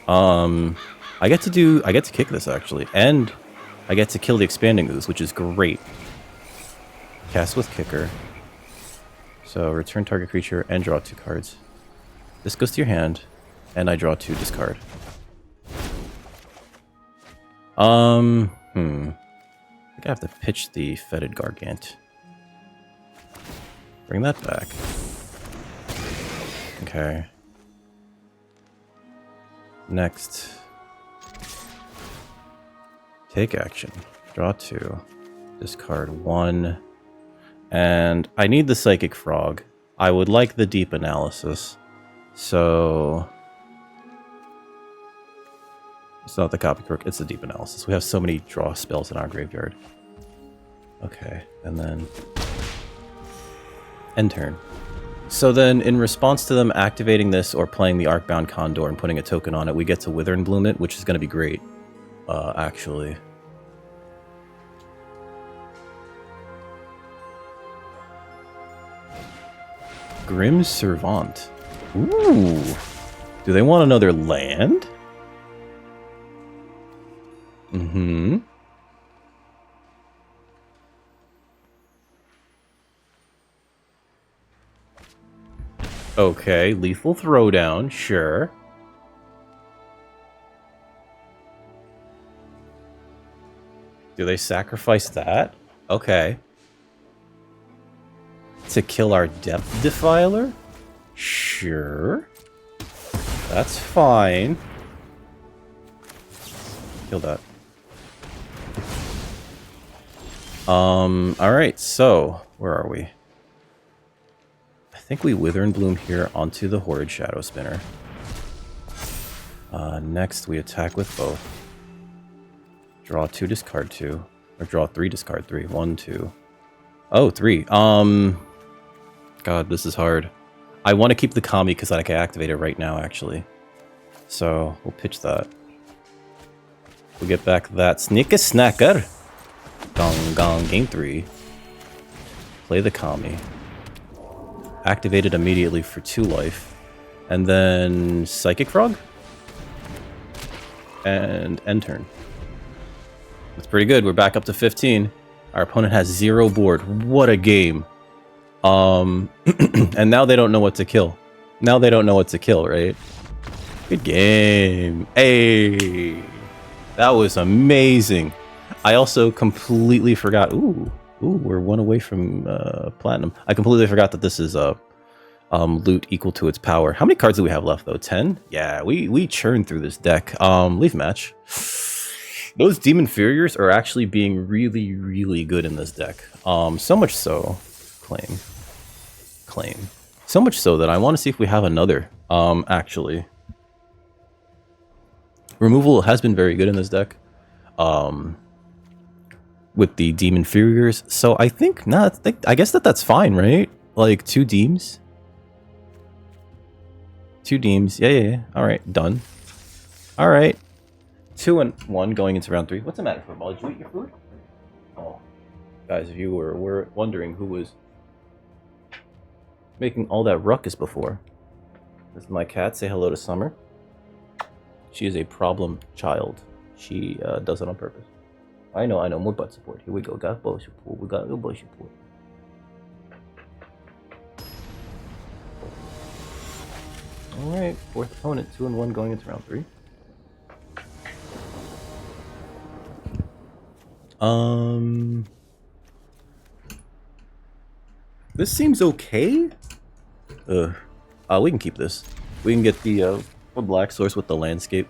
I get to kick this, actually. And I get to kill the Expanding Ooze, which is great. Cast with Kicker. So, return target creature and draw 2 cards. This goes to your hand, and I draw 2 discard. I think I have to pitch the Fetid Gargant. Bring that back. Okay. Next. Take action. Draw 2. Discard 1. And I need the Psychic Frog. I would like the Deep Analysis. So... It's not the Copy Crook, it's the Deep Analysis. We have so many draw spells in our graveyard. Okay, and then... End turn. So then, in response to them activating this or playing the Arcbound Condor and putting a token on it, we get to Wither and Bloom it, which is going to be great, actually. Grim Servant. Ooh. Do they want another land? Mm-hmm. Okay, Lethal Throwdown, sure. Do they sacrifice that? Okay. To kill our Depth Defiler? Sure. That's fine. Kill that. Alright, so, where are we? I think we Wither and Bloom here onto the Horrid Shadow Spinner. Next, we attack with both. Draw 2, discard 2. Or draw 3, discard 3. 1, 2. Oh, 3. God, this is hard. I want to keep the Kami because I can activate it right now, actually. So, we'll pitch that. We'll get back that Sneaker Snacker. Gong Gong, game 3. Play the Kami. Activate it immediately for 2 life. And then Psychic Frog? And end turn. That's pretty good. We're back up to 15. Our opponent has 0 board. What a game. And now they don't know what to kill. Now they don't know what to kill, right? Good game. Hey! That was amazing. I also completely forgot. Ooh, we're 1 away from platinum. I completely forgot that this is loot equal to its power. How many cards do we have left though? 10? Yeah, we churned through this deck. Leaf match. Those Demon Furiers are actually being really, really good in this deck. So much so, claim. So much so that I want to see if we have another. Actually, removal has been very good in this deck. With the Demon Furiers. So I think, I guess that's fine, right? Like 2 Deems. 2 Deems. Yeah. Alright, done. Alright. 2 and 1 going into round 3. What's the matter, football? Did you eat your food? Oh. Guys, if you were wondering who was making all that ruckus before. This is my cat. Say hello to Summer. She is a problem child. She does it on purpose. I know, more butt support. Here we go, got butt support. We got butt support. Alright, 4th opponent, 2 and 1 going into round 3. This seems okay. We can keep this. We can get the black source with the landscape.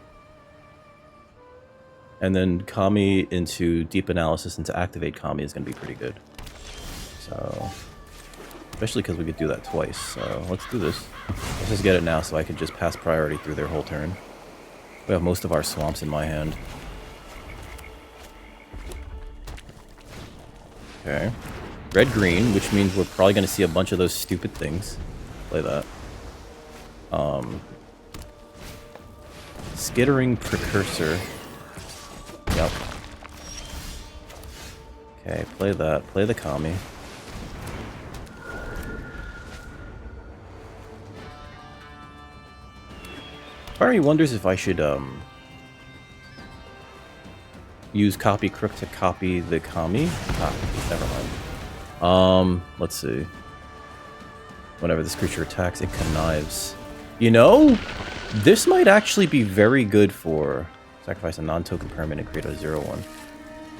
And then Kami into Deep Analysis and to activate Kami is going to be pretty good. So, especially because we could do that twice. So, let's do this. Let's just get it now so I can just pass priority through their whole turn. We have most of our swamps in my hand. Okay. Red-green, which means we're probably going to see a bunch of those stupid things. Play that. Skittering Precursor. Yep. Okay, play that. Play the Kami. of wonders if I should use copy crook to copy the Kami. Never mind. Let's see. Whenever this creature attacks, it connives. You know, this might actually be very good for sacrifice a non-token permanent, create a 0/1.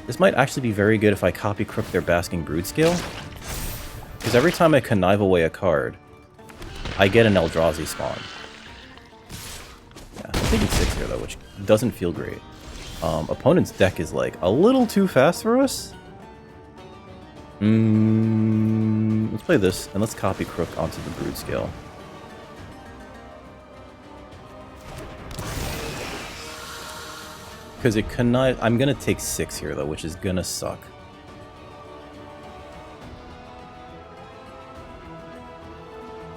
This might actually be very good if I copy crook their Basking Brood Scale. Because every time I connive away a card, I get an Eldrazi spawn. Yeah, I'm taking 6 here though, which doesn't feel great. Opponent's deck is like a little too fast for us. Let's play this, and let's copy crook onto the Brood Scale. Because it connive. I'm gonna take 6 here though, which is gonna suck.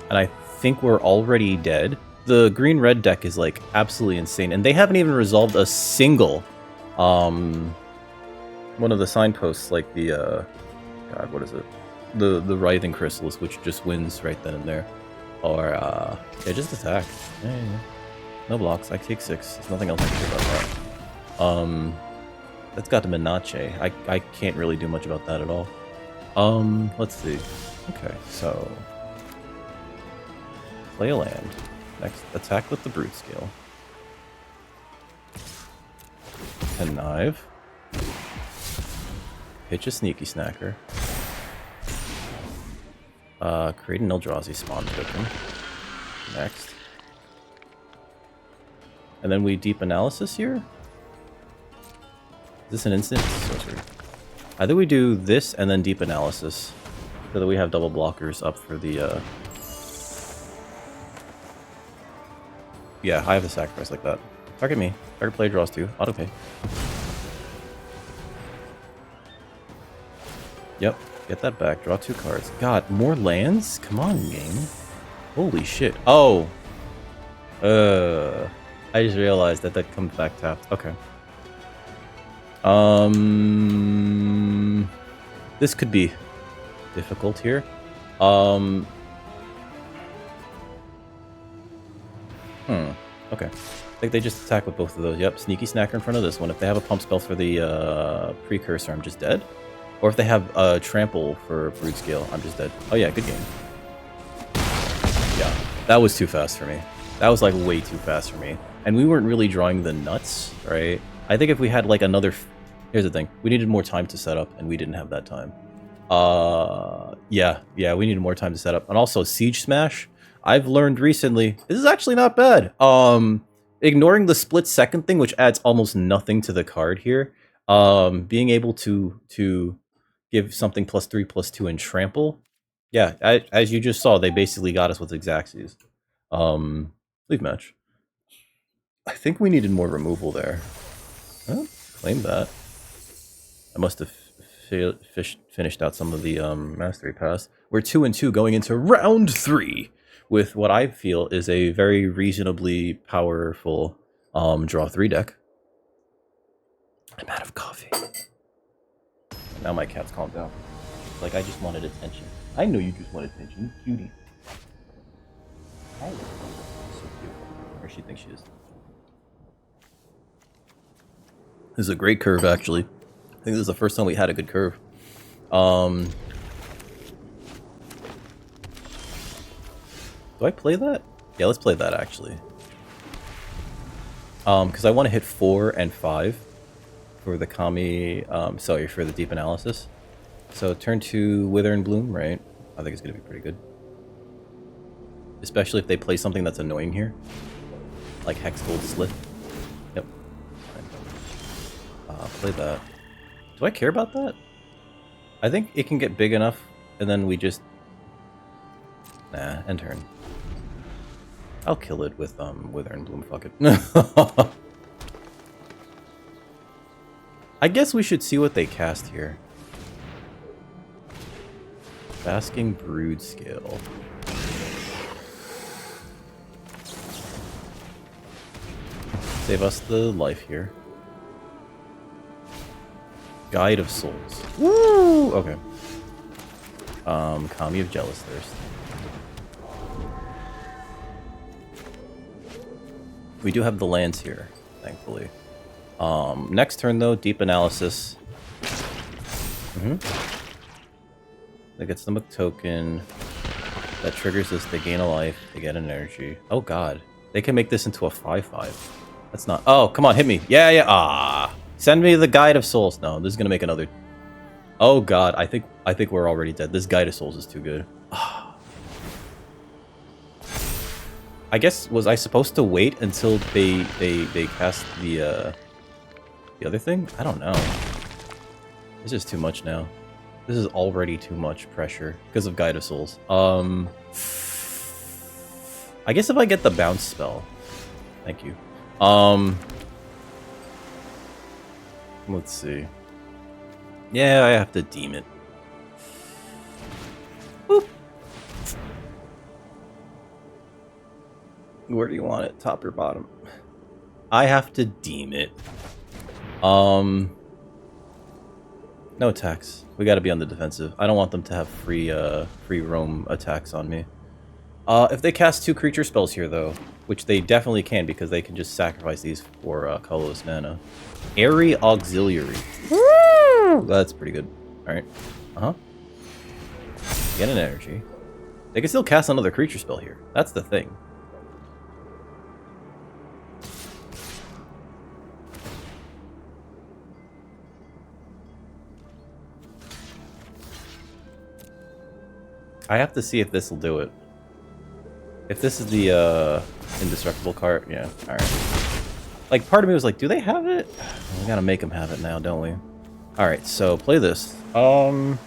And I think we're already dead. The green-red deck is like absolutely insane, and they haven't even resolved a single one of the signposts, like the God, what is it? The Writhing Chrysalis, which just wins right then and there. Or yeah, just attack. Yeah. No blocks. I take 6. There's nothing else I can do about that. That's got to Menache. I can't really do much about that at all. Let's see. Okay, so play a land. Next, attack with the Brood Scale. Connive. Pitch a Sneaky Snacker. Create an Eldrazi spawn token. Next. And then we deep analysis here? Is this an instant? Sorcery. Either we do this and then deep analysis, so that we have double blockers up for the yeah, I have the sacrifice like that. Target me. Target player draws 2. Autopay. Yep. Get that back. Draw 2 cards. God, more lands? Come on, game. Holy shit. Oh! I just realized that that comes back tapped. Okay. This could be difficult here. Okay. I think they just attack with both of those. Yep, Sneaky Snacker in front of this one. If they have a pump spell for the Precursor, I'm just dead. Or if they have a Trample for Brood Scale, I'm just dead. Oh yeah, good game. Yeah, that was too fast for me. That was like way too fast for me. And we weren't really drawing the nuts, right? I think if we had like another... Here's the thing. We needed more time to set up, and we didn't have that time. Yeah, we needed more time to set up. And also, Siege Smash, I've learned recently, this is actually not bad. Ignoring the split second thing, which adds almost nothing to the card here. Being able to give something +3/+2 and trample. Yeah, as you just saw, they basically got us with Xaxes. Leave match. I think we needed more removal there. Oh, claim that. I must have finished out some of the Mastery Pass. We're 2-2 going into round 3 with what I feel is a very reasonably powerful draw 3 deck. I'm out of coffee. Now my cat's calmed down. Like, I just wanted attention. I know you just wanted attention, cutie. Hi. So cute. Or she thinks she is. This is a great curve, actually. I think this is the first time we had a good curve. Do I play that? Yeah, let's play that, actually. Because I want to hit 4 and 5 for the Kami, sorry, for the Deep Analysis. So turn 2 Wither and Bloom, right? I think it's going to be pretty good. Especially if they play something that's annoying here. Like Hexgold Slith. Yep. Play that. Do I care about that? I think it can get big enough, and then we just... Nah, end turn. I'll kill it with Wither and Bloom, fuck it. I guess we should see what they cast here. Basking Brood Scale. Save us the life here. Guide of Souls. Woo! Okay. Kami of Jealous Thirst. We do have the lands here, thankfully. Next turn, though, deep analysis. That gets them a token. That triggers this. They gain a life. They get an energy. Oh, God. They can make this into a 5/5. That's not... Oh, come on, hit me. Yeah, yeah. Ah. Send me the Guide of Souls. No, this is going to make another... Oh, God. I think we're already dead. This Guide of Souls is too good. I guess, was I supposed to wait until they cast the other thing? I don't know. This is too much now. This is already too much pressure because of Guide of Souls. I guess if I get the bounce spell. Thank you. Let's see. Yeah, I have to deem it. Boop. Where do you want it? Top or bottom? I have to deem it. No attacks. We gotta be on the defensive. I don't want them to have free roam attacks on me. If they cast 2 creature spells here, though, which they definitely can because they can just sacrifice these for colorless mana. Airy Auxiliary. Woo! That's pretty good. Alright. Get an energy. They can still cast another creature spell here. That's the thing. I have to see if this will do it. If this is the indestructible card, yeah, alright. Like, part of me was like, do they have it? We gotta make them have it now, don't we? Alright, so play this. Well,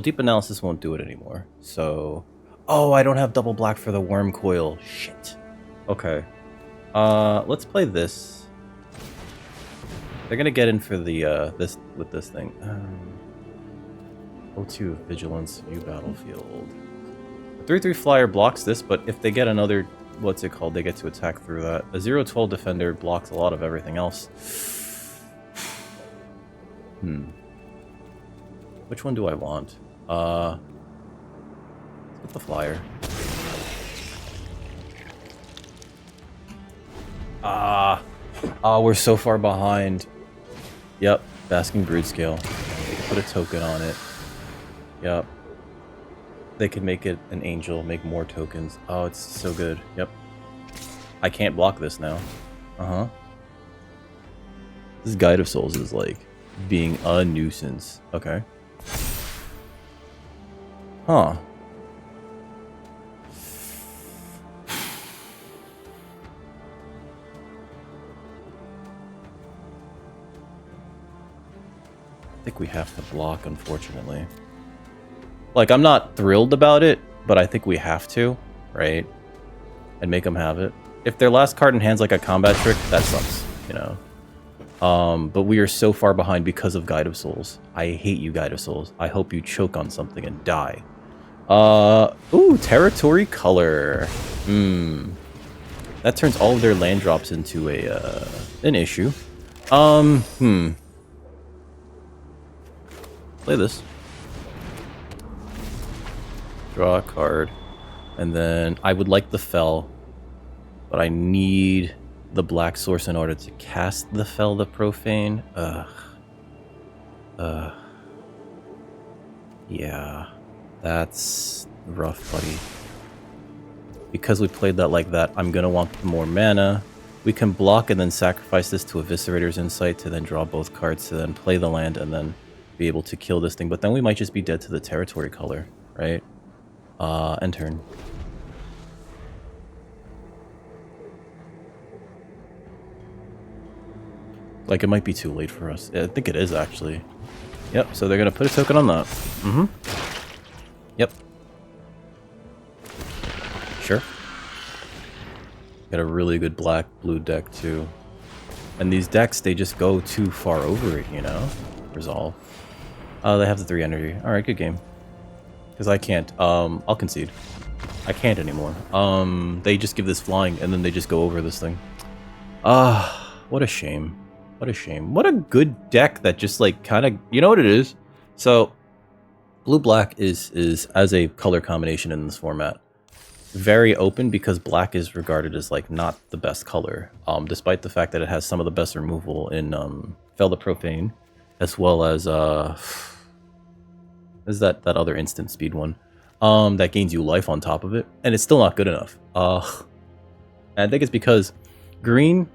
deep analysis won't do it anymore. So, oh, I don't have double black for the worm coil. Shit. Okay. Let's play this. They're gonna get in for the this with this thing. O2 Vigilance, View Battlefield. A 3/3 flyer blocks this, but if they get another, what's it called, they get to attack through that. A 0/12 defender blocks a lot of everything else. Which one do I want? Let's get the flyer. We're so far behind. Yep, Basking Brood-Scale. Put a token on it. Yep. They could make it an angel, make more tokens. Oh, it's so good. Yep. I can't block this now. This Guide of Souls is like being a nuisance. Okay. Huh. I think we have to block, unfortunately. Like, I'm not thrilled about it, but I think we have to, right? And make them have it. If their last card in hand's like a combat trick, that sucks, you know? But we are so far behind because of Guide of Souls. I hate you, Guide of Souls. I hope you choke on something and die. Ooh, Territory Color. That turns all of their land drops into an issue. Play this. Draw a card. And then I would like the Fell, but I need the black source in order to cast the Fell the Profane. Yeah. That's rough, buddy. Because we played that like that, I'm gonna want more mana. We can block and then sacrifice this to Eviscerator's Insight to then draw both cards to then play the land and then be able to kill this thing. But then we might just be dead to the Territory Color, right? End turn. Like, it might be too late for us. I think it is, actually. Yep, so they're gonna put a token on that. Yep. Sure. Got a really good black-blue deck, too. And these decks, they just go too far over it, you know? Resolve. They have the 3 energy. Alright, good game. Because I can't. I'll concede. I can't anymore. They just give this flying, and then they just go over this thing. What a shame. What a shame. What a good deck that just, like, kind of... You know what it is? So, blue-black is as a color combination in this format. very open because black is regarded as like not the best color, despite the fact that it has some of the best removal in Fel the Profane, as well as is that other instant speed one that gains you life on top of it, and it's still not good enough. And I think it's because green,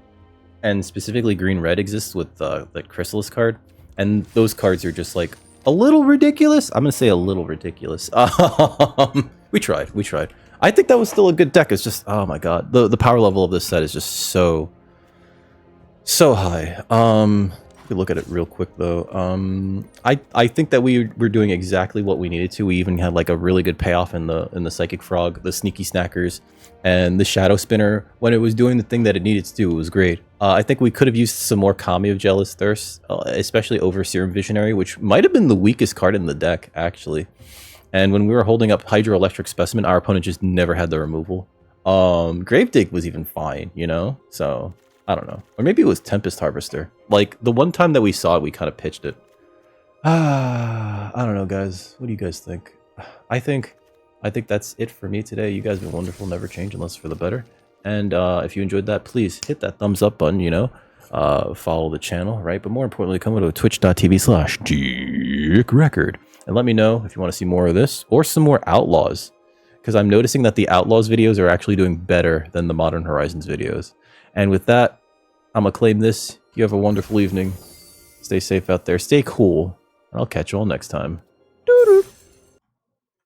and specifically green red, exists with the Chrysalis card, and those cards are just like a little ridiculous. I'm gonna say a little ridiculous. We tried. I think that was still a good deck. It's just, oh my god, the power level of this set is just so high. We could look at it real quick though. I think that we were doing exactly what we needed to. We even had like a really good payoff in the Psychic Frog, the Sneaky Snackers, and the Shadow Spinner when it was doing the thing that it needed to do. It was great. I think we could have used some more Kami of Jealous Thirst, especially over Serum Visionary, which might have been the weakest card in the deck actually. And when we were holding up Hydroelectric Specimen, our opponent just never had the removal. Gravedig was even fine, you know? So, I don't know. Or maybe it was Tempest Harvester. Like, the one time that we saw it, we kind of pitched it. I don't know, guys. What do you guys think? I think that's it for me today. You guys have been wonderful. Never change unless for the better. And if you enjoyed that, please hit that thumbs up button, you know? Follow the channel, right? But more importantly, come over to twitch.tv/DickRecord. And let me know if you want to see more of this or some more Outlaws. Because I'm noticing that the Outlaws videos are actually doing better than the Modern Horizons videos. And with that, I'm going to claim this. You have a wonderful evening. Stay safe out there. Stay cool. And I'll catch you all next time.